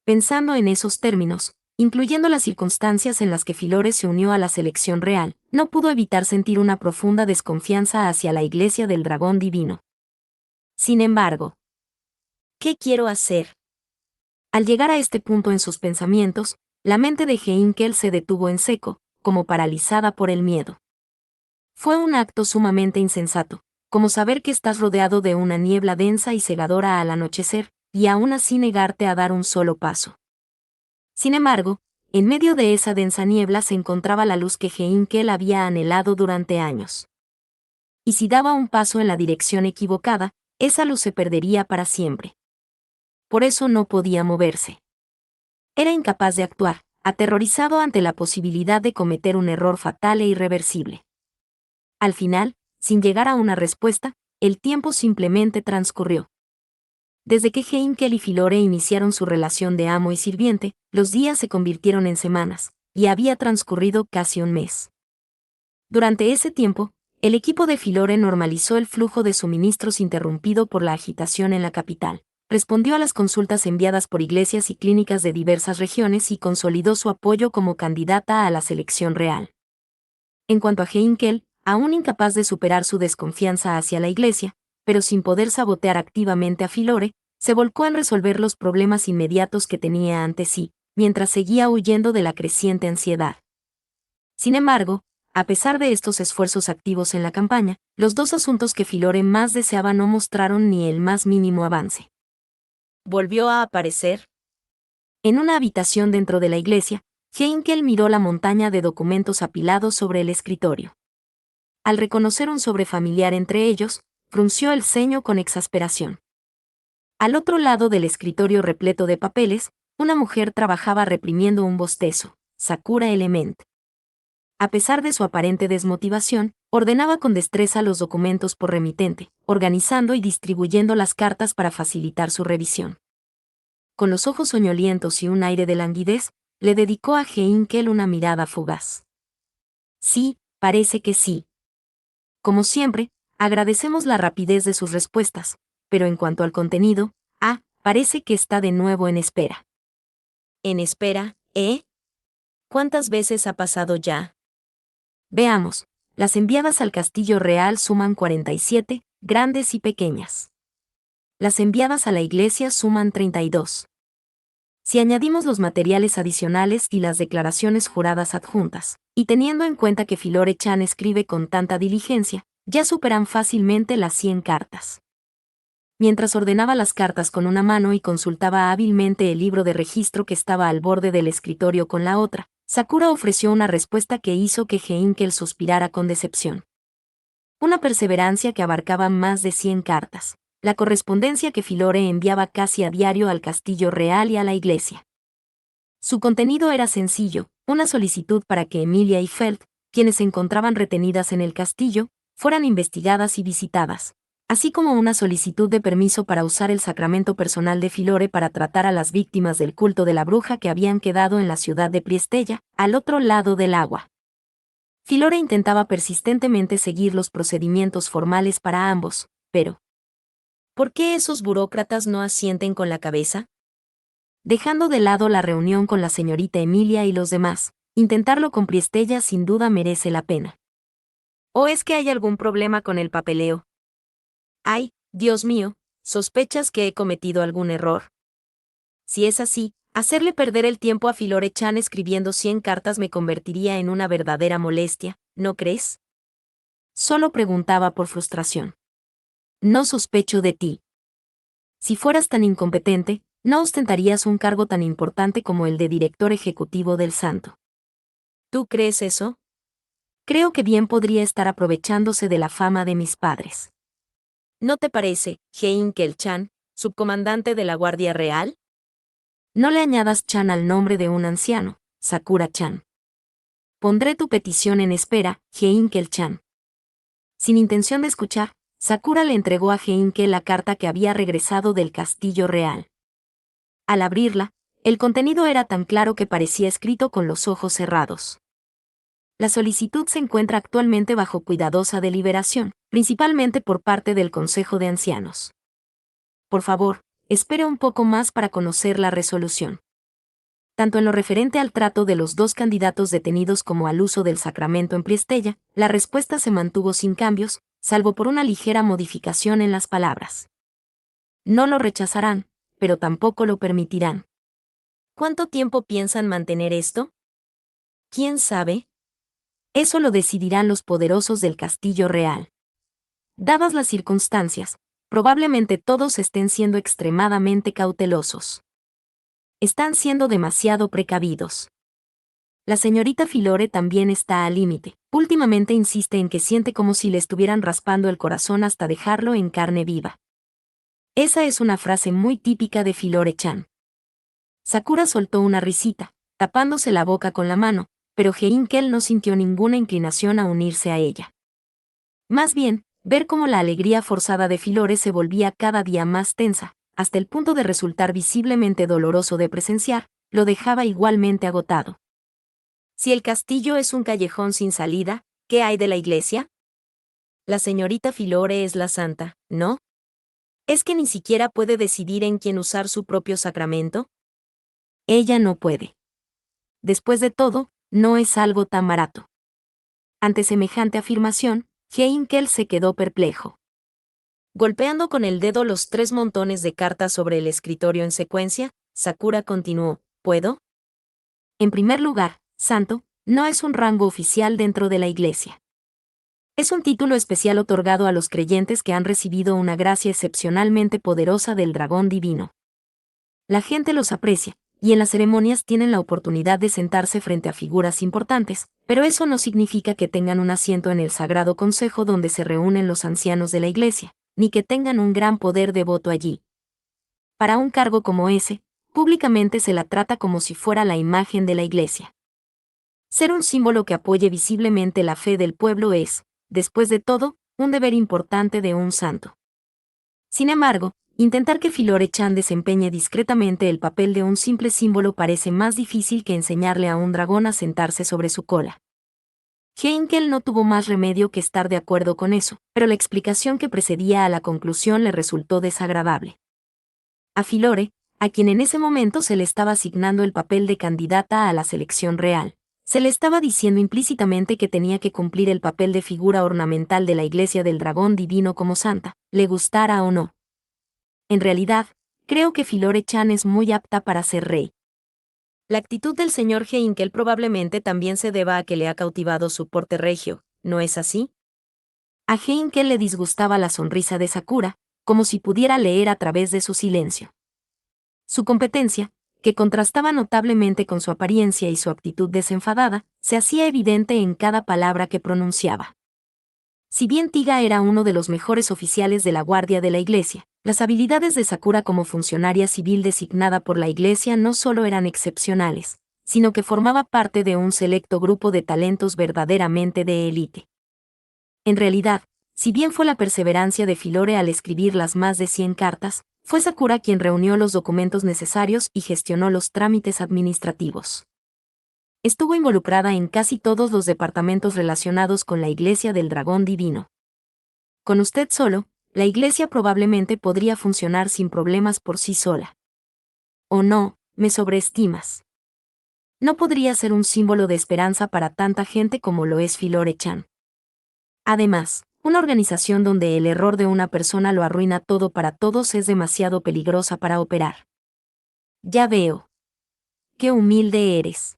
Pensando en esos términos, incluyendo las circunstancias en las que Filore se unió a la selección real, no pudo evitar sentir una profunda desconfianza hacia la Iglesia del Dragón Divino. Sin embargo, ¿qué quiero hacer? Al llegar a este punto en sus pensamientos, la mente de Heinkel se detuvo en seco, como paralizada por el miedo. Fue un acto sumamente insensato, como saber que estás rodeado de una niebla densa y cegadora al anochecer, y aún así negarte a dar un solo paso. Sin embargo, en medio de esa densa niebla se encontraba la luz que Heinkel había anhelado durante años. Y si daba un paso en la dirección equivocada, esa luz se perdería para siempre. Por eso no podía moverse. Era incapaz de actuar, aterrorizado ante la posibilidad de cometer un error fatal e irreversible. Al final, sin llegar a una respuesta, el tiempo simplemente transcurrió. Desde que Heinkel y Filore iniciaron su relación de amo y sirviente, los días se convirtieron en semanas, y había transcurrido casi un mes. Durante ese tiempo, el equipo de Filore normalizó el flujo de suministros interrumpido por la agitación en la capital, respondió a las consultas enviadas por iglesias y clínicas de diversas regiones y consolidó su apoyo como candidata a la selección real. En cuanto a Heinkel, aún incapaz de superar su desconfianza hacia la iglesia, pero sin poder sabotear activamente a Filore, se volcó en resolver los problemas inmediatos que tenía ante sí, mientras seguía huyendo de la creciente ansiedad. Sin embargo, a pesar de estos esfuerzos activos en la campaña, los dos asuntos que Filore más deseaba no mostraron ni el más mínimo avance. ¿Volvió a aparecer? En una habitación dentro de la iglesia, Heinkel miró la montaña de documentos apilados sobre el escritorio. Al reconocer un sobre familiar entre ellos, frunció el ceño con exasperación. Al otro lado del escritorio repleto de papeles, una mujer trabajaba reprimiendo un bostezo, Sakura Element. A pesar de su aparente desmotivación, ordenaba con destreza los documentos por remitente, organizando y distribuyendo las cartas para facilitar su revisión. Con los ojos soñolientos y un aire de languidez, le dedicó a Heinkel una mirada fugaz. Sí, parece que sí. Como siempre, agradecemos la rapidez de sus respuestas, pero en cuanto al contenido, parece que está de nuevo en espera. ¿En espera, eh? ¿Cuántas veces ha pasado ya? Veamos, las enviadas al Castillo Real suman 47, grandes y pequeñas. Las enviadas a la iglesia suman 32. Si añadimos los materiales adicionales y las declaraciones juradas adjuntas, y teniendo en cuenta que Filore Chan escribe con tanta diligencia, ya superan fácilmente las 100 cartas. Mientras ordenaba las cartas con una mano y consultaba hábilmente el libro de registro que estaba al borde del escritorio con la otra, Sakura ofreció una respuesta que hizo que Heinkel suspirara con decepción. Una perseverancia que abarcaba más de 100 cartas, la correspondencia que Filore enviaba casi a diario al Castillo Real y a la iglesia. Su contenido era sencillo, una solicitud para que Emilia y Feld, quienes se encontraban retenidas en el castillo, fueran investigadas y visitadas, así como una solicitud de permiso para usar el sacramento personal de Filore para tratar a las víctimas del culto de la bruja que habían quedado en la ciudad de Priestella, al otro lado del agua. Filore intentaba persistentemente seguir los procedimientos formales para ambos, pero ¿por qué esos burócratas no asienten con la cabeza? Dejando de lado la reunión con la señorita Emilia y los demás, intentarlo con Priestella sin duda merece la pena. ¿O es que hay algún problema con el papeleo? Ay, Dios mío, ¿sospechas que he cometido algún error? Si es así, hacerle perder el tiempo a Filore Chan escribiendo 100 cartas me convertiría en una verdadera molestia, ¿no crees? Solo preguntaba por frustración. No sospecho de ti. Si fueras tan incompetente, no ostentarías un cargo tan importante como el de director ejecutivo del Santo. ¿Tú crees eso? Creo que bien podría estar aprovechándose de la fama de mis padres. ¿No te parece, Heinkel Chan, subcomandante de la Guardia Real? No le añadas Chan al nombre de un anciano, Sakura Chan. Pondré tu petición en espera, Heinkel Chan. Sin intención de escuchar, Sakura le entregó a Heinkel la carta que había regresado del Castillo Real. Al abrirla, el contenido era tan claro que parecía escrito con los ojos cerrados. La solicitud se encuentra actualmente bajo cuidadosa deliberación, principalmente por parte del Consejo de Ancianos. Por favor, espere un poco más para conocer la resolución. Tanto en lo referente al trato de los dos candidatos detenidos como al uso del sacramento en Priestella, la respuesta se mantuvo sin cambios, salvo por una ligera modificación en las palabras. No lo rechazarán, pero tampoco lo permitirán. ¿Cuánto tiempo piensan mantener esto? ¿Quién sabe? Eso lo decidirán los poderosos del Castillo Real. Dadas las circunstancias, probablemente todos estén siendo extremadamente cautelosos. Están siendo demasiado precavidos. La señorita Filore también está al límite. Últimamente insiste en que siente como si le estuvieran raspando el corazón hasta dejarlo en carne viva. Esa es una frase muy típica de Filore Chan. Sakura soltó una risita, tapándose la boca con la mano, pero Heinkel no sintió ninguna inclinación a unirse a ella. Más bien, ver cómo la alegría forzada de Filore se volvía cada día más tensa, hasta el punto de resultar visiblemente doloroso de presenciar, lo dejaba igualmente agotado. Si el castillo es un callejón sin salida, ¿qué hay de la iglesia? La señorita Filore es la santa, ¿no? ¿Es que ni siquiera puede decidir en quién usar su propio sacramento? Ella no puede. Después de todo, no es algo tan barato. Ante semejante afirmación, Heinkel se quedó perplejo. Golpeando con el dedo los 3 montones de cartas sobre el escritorio en secuencia, Sakura continuó, ¿puedo? En primer lugar, santo, no es un rango oficial dentro de la iglesia. Es un título especial otorgado a los creyentes que han recibido una gracia excepcionalmente poderosa del dragón divino. La gente los aprecia, y en las ceremonias tienen la oportunidad de sentarse frente a figuras importantes, pero eso no significa que tengan un asiento en el Sagrado Consejo donde se reúnen los ancianos de la iglesia, ni que tengan un gran poder de voto allí. Para un cargo como ese, públicamente se la trata como si fuera la imagen de la Iglesia. Ser un símbolo que apoye visiblemente la fe del pueblo es, después de todo, un deber importante de un santo. Sin embargo, intentar que Filore Chan desempeñe discretamente el papel de un simple símbolo parece más difícil que enseñarle a un dragón a sentarse sobre su cola. Heinkel no tuvo más remedio que estar de acuerdo con eso, pero la explicación que precedía a la conclusión le resultó desagradable. A Filore, a quien en ese momento se le estaba asignando el papel de candidata a la selección real, se le estaba diciendo implícitamente que tenía que cumplir el papel de figura ornamental de la Iglesia del Dragón Divino como santa, le gustara o no. En realidad, creo que Filore Chan es muy apta para ser rey. La actitud del señor Heinkel probablemente también se deba a que le ha cautivado su porte regio, ¿no es así? A Heinkel le disgustaba la sonrisa de Sakura, como si pudiera leer a través de su silencio. Su competencia, que contrastaba notablemente con su apariencia y su actitud desenfadada, se hacía evidente en cada palabra que pronunciaba. Si bien Tiga era uno de los mejores oficiales de la Guardia de la Iglesia, las habilidades de Sakura como funcionaria civil designada por la Iglesia no solo eran excepcionales, sino que formaba parte de un selecto grupo de talentos verdaderamente de élite. En realidad, si bien fue la perseverancia de Filore al escribir las más de 100 cartas, fue Sakura quien reunió los documentos necesarios y gestionó los trámites administrativos. Estuvo involucrada en casi todos los departamentos relacionados con la Iglesia del Dragón Divino. Con usted solo, la Iglesia probablemente podría funcionar sin problemas por sí sola. ¿O no, me sobreestimas? No podría ser un símbolo de esperanza para tanta gente como lo es Filore Chan. Además, una organización donde el error de una persona lo arruina todo para todos es demasiado peligrosa para operar. Ya veo. Qué humilde eres.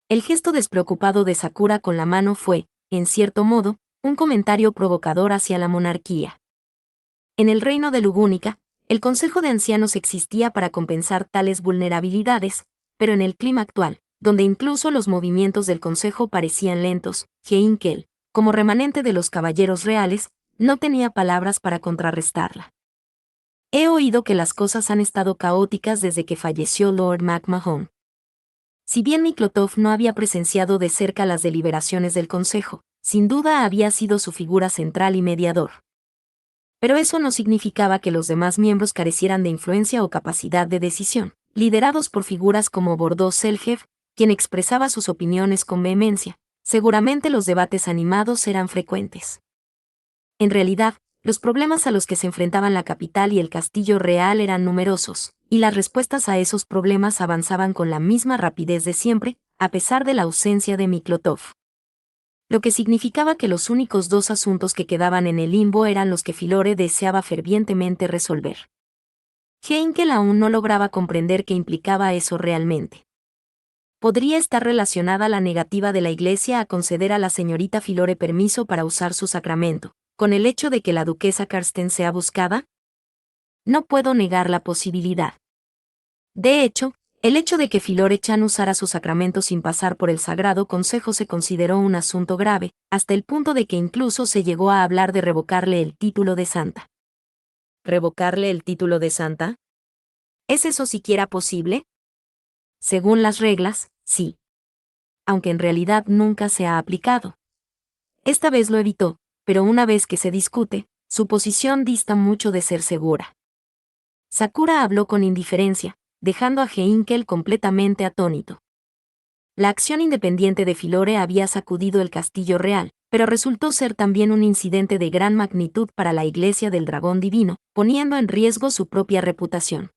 El gesto despreocupado de Sakura con la mano fue, en cierto modo, un comentario provocador hacia la monarquía. En el reino de Lugúnica, el Consejo de Ancianos existía para compensar tales vulnerabilidades, pero en el clima actual, donde incluso los movimientos del Consejo parecían lentos, Heinkel, como remanente de los caballeros reales, no tenía palabras para contrarrestarla. He oído que las cosas han estado caóticas desde que falleció Lord McMahon. Si bien Miklotov no había presenciado de cerca las deliberaciones del Consejo, sin duda había sido su figura central y mediador. Pero eso no significaba que los demás miembros carecieran de influencia o capacidad de decisión, liderados por figuras como Bordeaux Seljev, quien expresaba sus opiniones con vehemencia. Seguramente los debates animados eran frecuentes. En realidad, los problemas a los que se enfrentaban la capital y el castillo real eran numerosos, y las respuestas a esos problemas avanzaban con la misma rapidez de siempre, a pesar de la ausencia de Miklotov. Lo que significaba que los únicos dos asuntos que quedaban en el limbo eran los que Filore deseaba fervientemente resolver. Heinkel aún no lograba comprender qué implicaba eso realmente. ¿Podría estar relacionada la negativa de la Iglesia a conceder a la señorita Filore permiso para usar su sacramento, con el hecho de que la duquesa Karsten sea buscada? No puedo negar la posibilidad. De hecho, el hecho de que Filore Chan usara su sacramento sin pasar por el Sagrado Consejo se consideró un asunto grave, hasta el punto de que incluso se llegó a hablar de revocarle el título de santa. ¿Revocarle el título de santa? ¿Es eso siquiera posible? Según las reglas, sí. Aunque en realidad nunca se ha aplicado. Esta vez lo evitó, pero una vez que se discute, su posición dista mucho de ser segura. Sakura habló con indiferencia, dejando a Heinkel completamente atónito. La acción independiente de Filore había sacudido el castillo real, pero resultó ser también un incidente de gran magnitud para la Iglesia del Dragón Divino, poniendo en riesgo su propia reputación.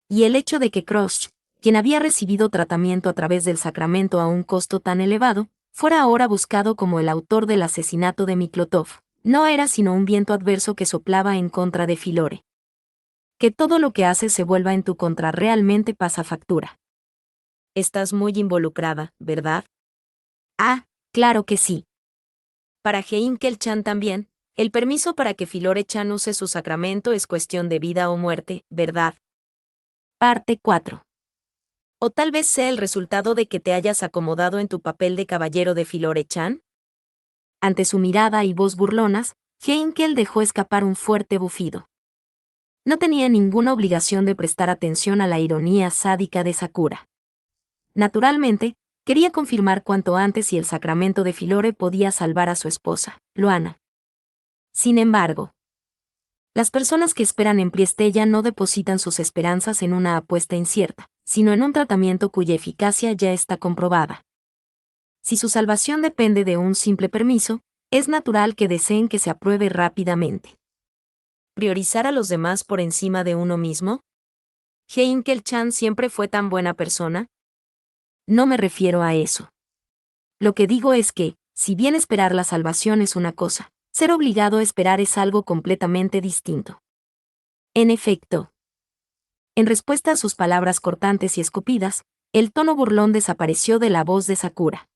Y el hecho de que Krosch, quien había recibido tratamiento a través del sacramento a un costo tan elevado, fuera ahora buscado como el autor del asesinato de Miklotov, no era sino un viento adverso que soplaba en contra de Filore. Que todo lo que haces se vuelva en tu contra realmente pasa factura. Estás muy involucrada, ¿verdad? Ah, claro que sí. Para Heinkel Chan también, el permiso para que Filore Chan use su sacramento es cuestión de vida o muerte, ¿verdad? Parte 4. O tal vez sea el resultado de que te hayas acomodado en tu papel de caballero de Filore Chan. Ante su mirada y voz burlonas, Heinkel dejó escapar un fuerte bufido. No tenía ninguna obligación de prestar atención a la ironía sádica de Sakura. Naturalmente, quería confirmar cuanto antes si el sacramento de Filore podía salvar a su esposa, Luana. Sin embargo, las personas que esperan en Priestella no depositan sus esperanzas en una apuesta incierta, sino en un tratamiento cuya eficacia ya está comprobada. Si su salvación depende de un simple permiso, es natural que deseen que se apruebe rápidamente. ¿Priorizar a los demás por encima de uno mismo? ¿Heinkel-chan siempre fue tan buena persona? No me refiero a eso. Lo que digo es que, si bien esperar la salvación es una cosa, ser obligado a esperar es algo completamente distinto. En efecto, en respuesta a sus palabras cortantes y escupidas, el tono burlón desapareció de la voz de Sakura.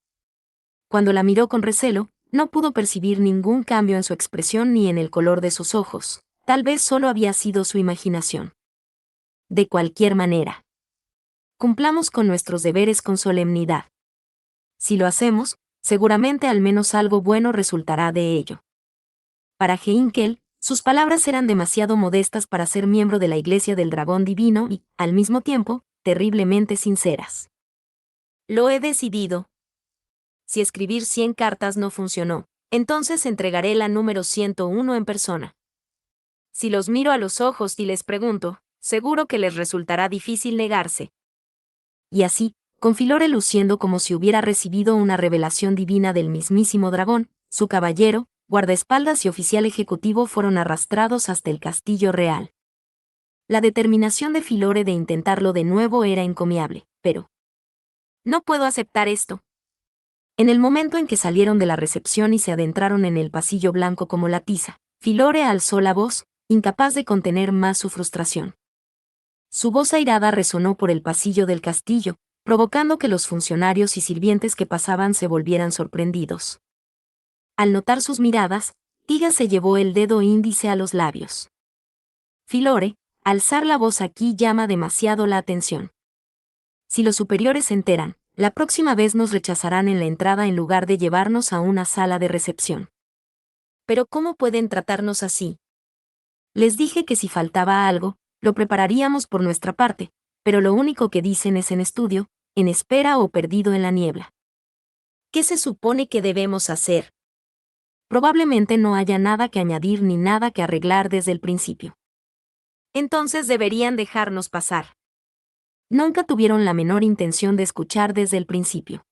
Cuando la miró con recelo, no pudo percibir ningún cambio en su expresión ni en el color de sus ojos, tal vez solo había sido su imaginación. De cualquier manera, cumplamos con nuestros deberes con solemnidad. Si lo hacemos, seguramente al menos algo bueno resultará de ello. Para Heinkel, sus palabras eran demasiado modestas para ser miembro de la Iglesia del Dragón Divino y, al mismo tiempo, terriblemente sinceras. Lo he decidido. Si escribir 100 cartas no funcionó, entonces entregaré la número 101 en persona. Si los miro a los ojos y les pregunto, seguro que les resultará difícil negarse. Y así, con Filore luciendo como si hubiera recibido una revelación divina del mismísimo dragón, su caballero, guardaespaldas y oficial ejecutivo fueron arrastrados hasta el castillo real. La determinación de Filore de intentarlo de nuevo era encomiable, pero no puedo aceptar esto. En el momento en que salieron de la recepción y se adentraron en el pasillo blanco como la tiza, Filore alzó la voz, incapaz de contener más su frustración. Su voz airada resonó por el pasillo del castillo, provocando que los funcionarios y sirvientes que pasaban se volvieran sorprendidos. Al notar sus miradas, Tiga se llevó el dedo índice a los labios. Filore, alzar la voz aquí llama demasiado la atención. Si los superiores se enteran, la próxima vez nos rechazarán en la entrada en lugar de llevarnos a una sala de recepción. Pero ¿cómo pueden tratarnos así? Les dije que si faltaba algo, lo prepararíamos por nuestra parte, pero lo único que dicen es en estudio, en espera o perdido en la niebla. ¿Qué se supone que debemos hacer? Probablemente no haya nada que añadir ni nada que arreglar desde el principio. Entonces deberían dejarnos pasar. Nunca tuvieron la menor intención de escuchar desde el principio.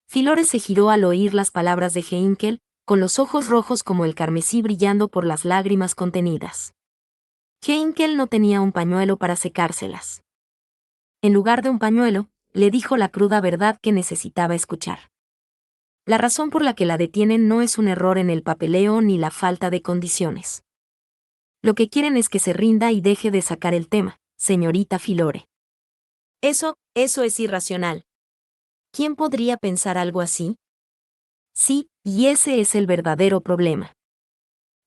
Filore se giró al oír las palabras de Heinkel, con los ojos rojos como el carmesí brillando por las lágrimas contenidas. Heinkel no tenía un pañuelo para secárselas. En lugar de un pañuelo, le dijo la cruda verdad que necesitaba escuchar. La razón por la que la detienen no es un error en el papeleo ni la falta de condiciones. Lo que quieren es que se rinda y deje de sacar el tema, señorita Filore. Eso es irracional. ¿Quién podría pensar algo así? Sí, y ese es el verdadero problema.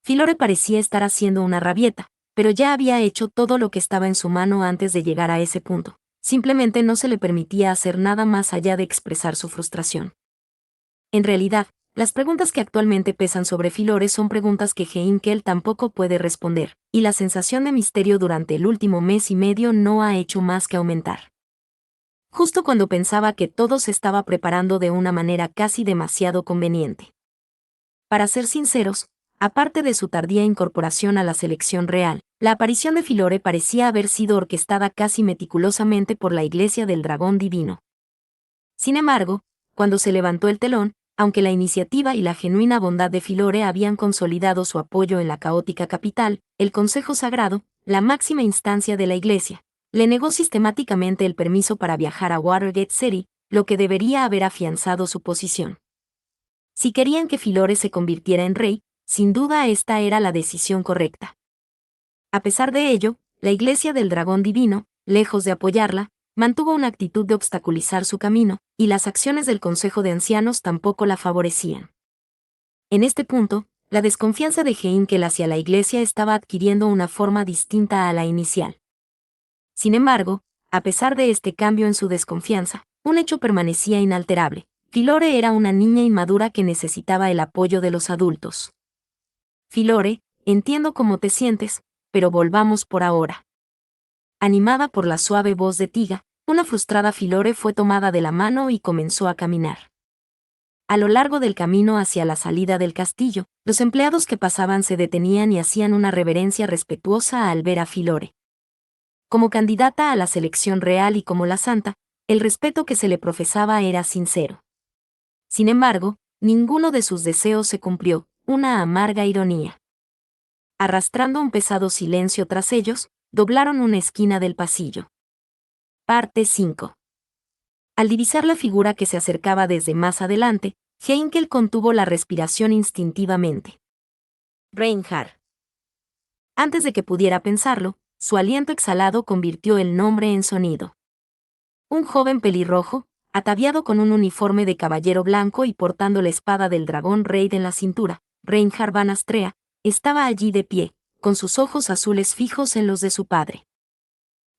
Filore parecía estar haciendo una rabieta, pero ya había hecho todo lo que estaba en su mano antes de llegar a ese punto. Simplemente no se le permitía hacer nada más allá de expresar su frustración. En realidad, las preguntas que actualmente pesan sobre Filore son preguntas que Heinkel tampoco puede responder, y la sensación de misterio durante el último mes y medio no ha hecho más que aumentar. Justo cuando pensaba que todo se estaba preparando de una manera casi demasiado conveniente. Para ser sinceros, aparte de su tardía incorporación a la selección real, la aparición de Filore parecía haber sido orquestada casi meticulosamente por la Iglesia del Dragón Divino. Sin embargo, cuando se levantó el telón, aunque la iniciativa y la genuina bondad de Filore habían consolidado su apoyo en la caótica capital, el Consejo Sagrado, la máxima instancia de la Iglesia, le negó sistemáticamente el permiso para viajar a Watergate City, lo que debería haber afianzado su posición. Si querían que Filore se convirtiera en rey, sin duda esta era la decisión correcta. A pesar de ello, la Iglesia del Dragón Divino, lejos de apoyarla, mantuvo una actitud de obstaculizar su camino, y las acciones del Consejo de Ancianos tampoco la favorecían. En este punto, la desconfianza de Heinkel hacia la Iglesia estaba adquiriendo una forma distinta a la inicial. Sin embargo, a pesar de este cambio en su desconfianza, un hecho permanecía inalterable: Filore era una niña inmadura que necesitaba el apoyo de los adultos. Filore, entiendo cómo te sientes, pero volvamos por ahora. Animada por la suave voz de Tiga, una frustrada Filore fue tomada de la mano y comenzó a caminar. A lo largo del camino hacia la salida del castillo, los empleados que pasaban se detenían y hacían una reverencia respetuosa al ver a Filore. Como candidata a la selección real y como la santa, el respeto que se le profesaba era sincero. Sin embargo, ninguno de sus deseos se cumplió, una amarga ironía. Arrastrando un pesado silencio tras ellos, doblaron una esquina del pasillo. Parte 5. Al divisar la figura que se acercaba desde más adelante, Heinkel contuvo la respiración instintivamente. Reinhard. Antes de que pudiera pensarlo, su aliento exhalado convirtió el nombre en sonido. Un joven pelirrojo, ataviado con un uniforme de caballero blanco y portando la espada del dragón Raid en la cintura, Reinhard van Astrea, estaba allí de pie, con sus ojos azules fijos en los de su padre.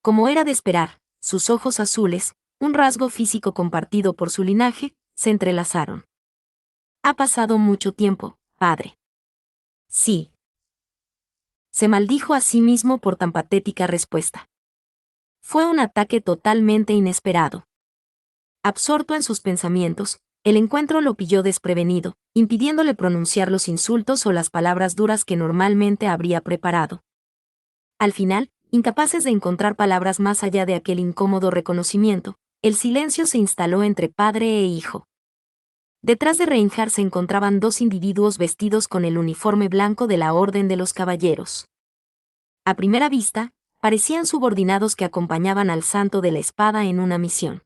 Como era de esperar, sus ojos azules, un rasgo físico compartido por su linaje, se entrelazaron. Ha pasado mucho tiempo, padre. Sí. Se maldijo a sí mismo por tan patética respuesta. Fue un ataque totalmente inesperado. Absorto en sus pensamientos, el encuentro lo pilló desprevenido, impidiéndole pronunciar los insultos o las palabras duras que normalmente habría preparado. Al final, incapaces de encontrar palabras más allá de aquel incómodo reconocimiento, el silencio se instaló entre padre e hijo. Detrás de Reinhard se encontraban dos individuos vestidos con el uniforme blanco de la Orden de los Caballeros. A primera vista, parecían subordinados que acompañaban al Santo de la Espada en una misión.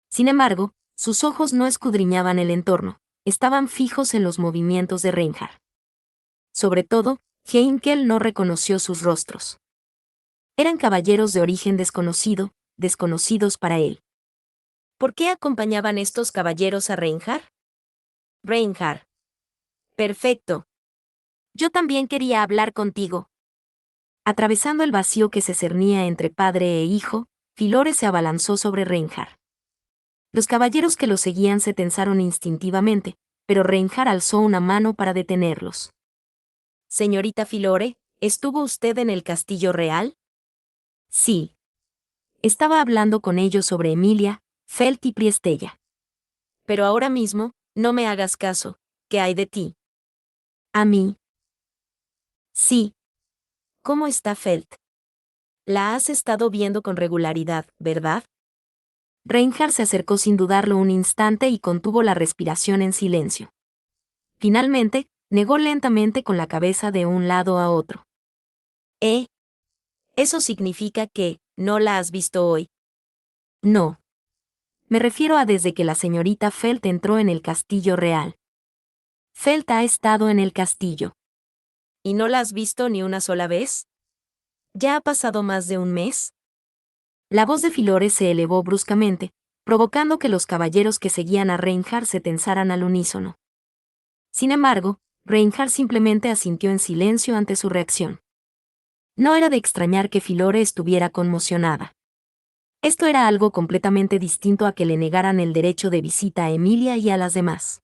Sin embargo, sus ojos no escudriñaban el entorno, estaban fijos en los movimientos de Reinhard. Sobre todo, Heinkel no reconoció sus rostros. Eran caballeros de origen desconocido, desconocidos para él. ¿Por qué acompañaban estos caballeros a Reinhard? Reinhard. Perfecto. Yo también quería hablar contigo. Atravesando el vacío que se cernía entre padre e hijo, Filore se abalanzó sobre Reinhard. Los caballeros que lo seguían se tensaron instintivamente, pero Reinhard alzó una mano para detenerlos. Señorita Filore, ¿estuvo usted en el castillo real? Sí. Estaba hablando con ellos sobre Emilia, Felt y Priestella. Pero ahora mismo, no me hagas caso. ¿Qué hay de ti? ¿A mí? Sí. ¿Cómo está Felt? La has estado viendo con regularidad, ¿verdad? Reinhard se acercó sin dudarlo un instante y contuvo la respiración en silencio. Finalmente, negó lentamente con la cabeza de un lado a otro. Eso significa que, ¿no la has visto hoy? No. Me refiero a desde que la señorita Felt entró en el castillo real. Felt ha estado en el castillo. ¿Y no la has visto ni una sola vez? ¿Ya ha pasado más de un mes? La voz de Filore se elevó bruscamente, provocando que los caballeros que seguían a Reinhard se tensaran al unísono. Sin embargo, Reinhard simplemente asintió en silencio ante su reacción. No era de extrañar que Filore estuviera conmocionada. Esto era algo completamente distinto a que le negaran el derecho de visita a Emilia y a las demás.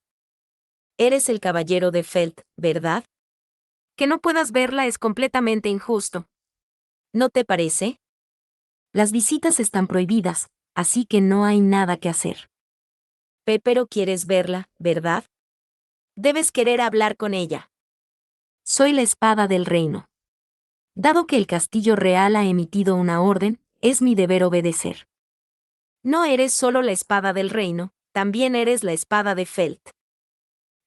Eres el caballero de Felt, ¿verdad? Que no puedas verla es completamente injusto. ¿No te parece? Las visitas están prohibidas, así que no hay nada que hacer. Pero quieres verla, ¿verdad? Debes querer hablar con ella. Soy la espada del reino. Dado que el castillo real ha emitido una orden, es mi deber obedecer. No eres solo la espada del reino, también eres la espada de Felt.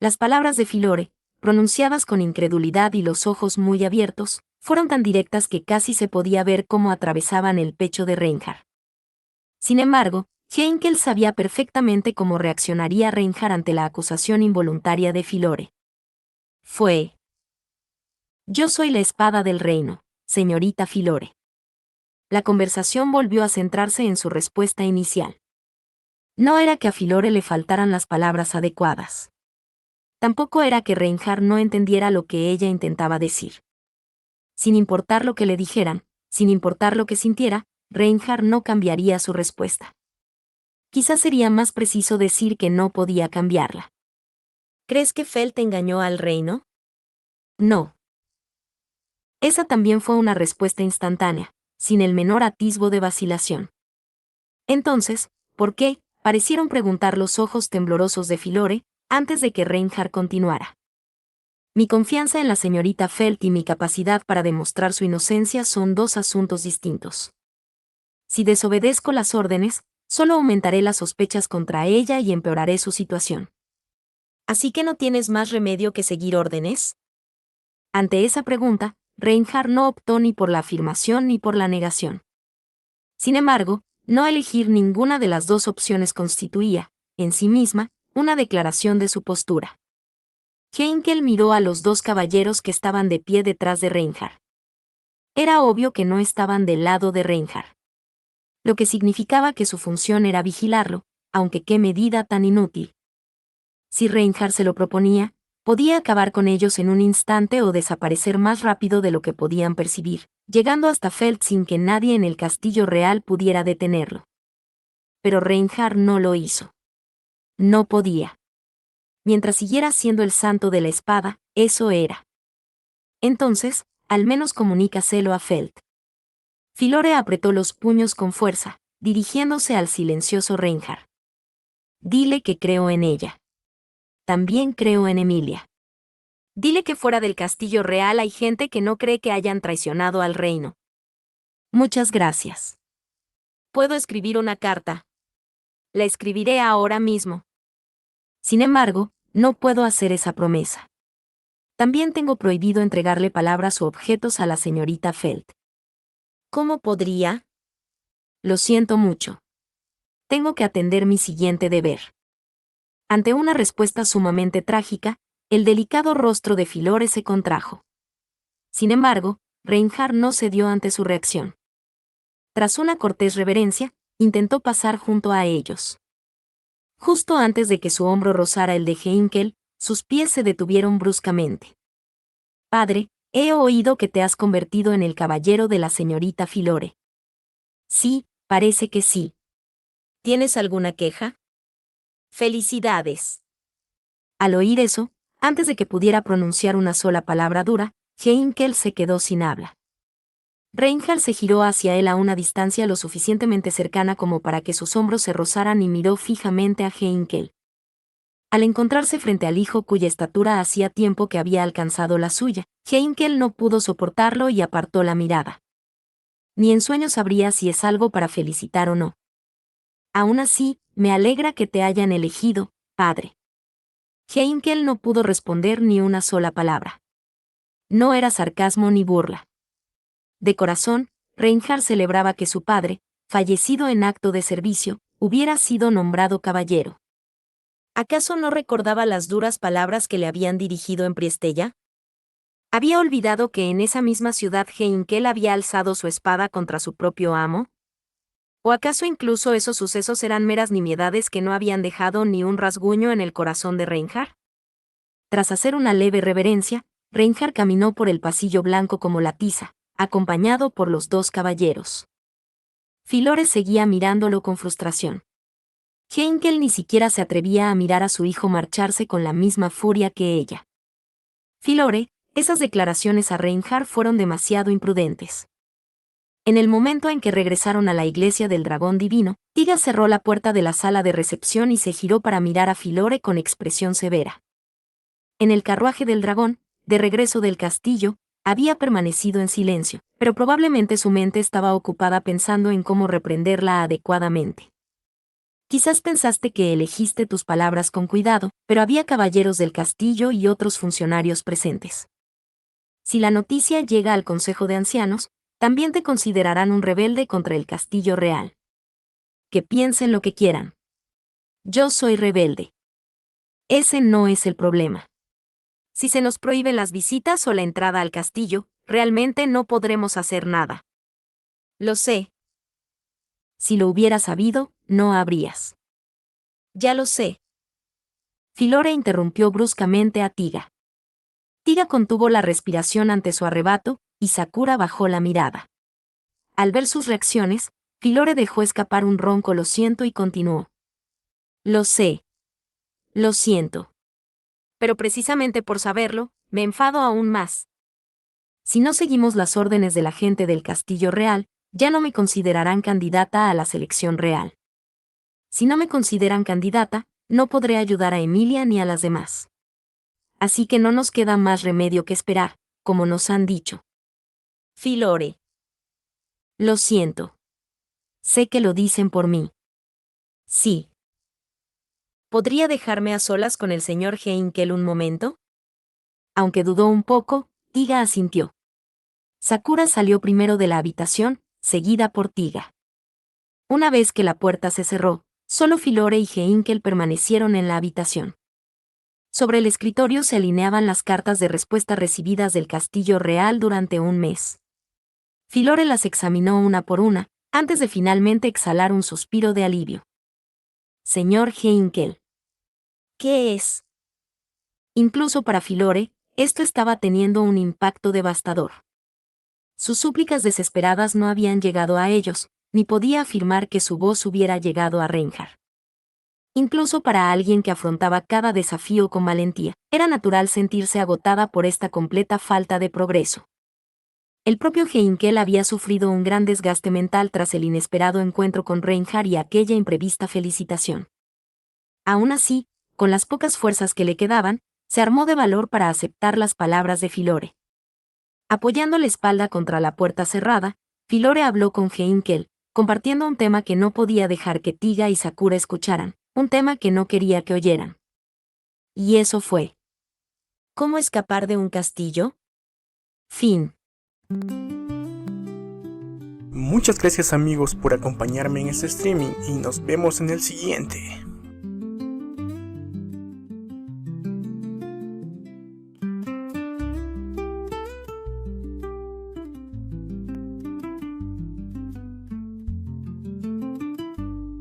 Las palabras de Filore, pronunciadas con incredulidad y los ojos muy abiertos, fueron tan directas que casi se podía ver cómo atravesaban el pecho de Reinhard. Sin embargo, Heinkel sabía perfectamente cómo reaccionaría Reinhard ante la acusación involuntaria de Filore. Fue: Yo soy la espada del reino, señorita Filore. La conversación volvió a centrarse en su respuesta inicial. No era que a Filore le faltaran las palabras adecuadas. Tampoco era que Reinhard no entendiera lo que ella intentaba decir. Sin importar lo que le dijeran, sin importar lo que sintiera, Reinhard no cambiaría su respuesta. Quizás sería más preciso decir que no podía cambiarla. ¿Crees que Felt engañó al reino? No. Esa también fue una respuesta instantánea, sin el menor atisbo de vacilación. Entonces, ¿por qué? Parecieron preguntar los ojos temblorosos de Filore, antes de que Reinhardt continuara. Mi confianza en la señorita Felt y mi capacidad para demostrar su inocencia son dos asuntos distintos. Si desobedezco las órdenes, solo aumentaré las sospechas contra ella y empeoraré su situación. ¿Así que no tienes más remedio que seguir órdenes? Ante esa pregunta, Reinhardt no optó ni por la afirmación ni por la negación. Sin embargo, no elegir ninguna de las dos opciones constituía, en sí misma, una declaración de su postura. Heinkel miró a los dos caballeros que estaban de pie detrás de Reinhardt. Era obvio que no estaban del lado de Reinhardt. Lo que significaba que su función era vigilarlo, aunque qué medida tan inútil. Si Reinhardt se lo proponía, podía acabar con ellos en un instante o desaparecer más rápido de lo que podían percibir, llegando hasta Felt sin que nadie en el castillo real pudiera detenerlo. Pero Reinhardt no lo hizo. No podía. Mientras siguiera siendo el santo de la espada, eso era. Entonces, al menos comunícaselo a Felt. Filore apretó los puños con fuerza, dirigiéndose al silencioso Reinhardt. Dile que creo en ella. También creo en Emilia. Dile que fuera del castillo real hay gente que no cree que hayan traicionado al reino. Muchas gracias. Puedo escribir una carta. La escribiré ahora mismo. Sin embargo, no puedo hacer esa promesa. También tengo prohibido entregarle palabras u objetos a la señorita Felt. ¿Cómo podría? Lo siento mucho. Tengo que atender mi siguiente deber. Ante una respuesta sumamente trágica, el delicado rostro de Filore se contrajo. Sin embargo, Reinhardt no cedió ante su reacción. Tras una cortés reverencia, intentó pasar junto a ellos. Justo antes de que su hombro rozara el de Heinkel, sus pies se detuvieron bruscamente. Padre, he oído que te has convertido en el caballero de la señorita Filore. Sí, parece que sí. ¿Tienes alguna queja? Felicidades. Al oír eso, antes de que pudiera pronunciar una sola palabra dura, Heinkel se quedó sin habla. Reinhardt se giró hacia él a una distancia lo suficientemente cercana como para que sus hombros se rozaran y miró fijamente a Heinkel. Al encontrarse frente al hijo cuya estatura hacía tiempo que había alcanzado la suya, Heinkel no pudo soportarlo y apartó la mirada. Ni en sueños sabría si es algo para felicitar o no. Aún así, me alegra que te hayan elegido, padre. Heinkel no pudo responder ni una sola palabra. No era sarcasmo ni burla. De corazón, Reinhardt celebraba que su padre, fallecido en acto de servicio, hubiera sido nombrado caballero. ¿Acaso no recordaba las duras palabras que le habían dirigido en Priestella? ¿Había olvidado que en esa misma ciudad Heinkel había alzado su espada contra su propio amo? ¿O acaso incluso esos sucesos eran meras nimiedades que no habían dejado ni un rasguño en el corazón de Reinhardt? Tras hacer una leve reverencia, Reinhardt caminó por el pasillo blanco como la tiza, acompañado por los dos caballeros. Filore seguía mirándolo con frustración. Heinkel ni siquiera se atrevía a mirar a su hijo marcharse con la misma furia que ella. Filore, esas declaraciones a Reinhardt fueron demasiado imprudentes. En el momento en que regresaron a la iglesia del dragón divino, Tiga cerró la puerta de la sala de recepción y se giró para mirar a Filore con expresión severa. En el carruaje del dragón, de regreso del castillo, había permanecido en silencio, pero probablemente su mente estaba ocupada pensando en cómo reprenderla adecuadamente. Quizás pensaste que elegiste tus palabras con cuidado, pero había caballeros del castillo y otros funcionarios presentes. Si la noticia llega al Consejo de Ancianos, también te considerarán un rebelde contra el castillo real. Que piensen lo que quieran. Yo soy rebelde. Ese no es el problema. Si se nos prohíben las visitas o la entrada al castillo, realmente no podremos hacer nada. Lo sé. Si lo hubieras sabido, no habrías. Ya lo sé. Filore interrumpió bruscamente a Tiga. Tiga contuvo la respiración ante su arrebato, y Sakura bajó la mirada. Al ver sus reacciones, Filore dejó escapar un ronco lo siento y continuó. Lo sé. Lo siento. Pero precisamente por saberlo, me enfado aún más. Si no seguimos las órdenes de la gente del Castillo Real, ya no me considerarán candidata a la selección real. Si no me consideran candidata, no podré ayudar a Emilia ni a las demás. Así que no nos queda más remedio que esperar, como nos han dicho. Filore. Lo siento. Sé que lo dicen por mí. Sí. ¿Podría dejarme a solas con el señor Heinkel un momento? Aunque dudó un poco, Tiga asintió. Sakura salió primero de la habitación, seguida por Tiga. Una vez que la puerta se cerró, solo Filore y Heinkel permanecieron en la habitación. Sobre el escritorio se alineaban las cartas de respuesta recibidas del Castillo Real durante un mes. Filore las examinó una por una, antes de finalmente exhalar un suspiro de alivio. Señor Heinkel. ¿Qué es? Incluso para Filore, esto estaba teniendo un impacto devastador. Sus súplicas desesperadas no habían llegado a ellos, ni podía afirmar que su voz hubiera llegado a Reinhardt. Incluso para alguien que afrontaba cada desafío con valentía, era natural sentirse agotada por esta completa falta de progreso. El propio Heinkel había sufrido un gran desgaste mental tras el inesperado encuentro con Reinhardt y aquella imprevista felicitación. Aún así, con las pocas fuerzas que le quedaban, se armó de valor para aceptar las palabras de Filore. Apoyando la espalda contra la puerta cerrada, Filore habló con Heinkel, compartiendo un tema que no podía dejar que Tiga y Sakura escucharan, un tema que no quería que oyeran. Y eso fue: ¿cómo escapar de un castillo? Fin. Muchas gracias amigos por acompañarme en este streaming y nos vemos en el siguiente.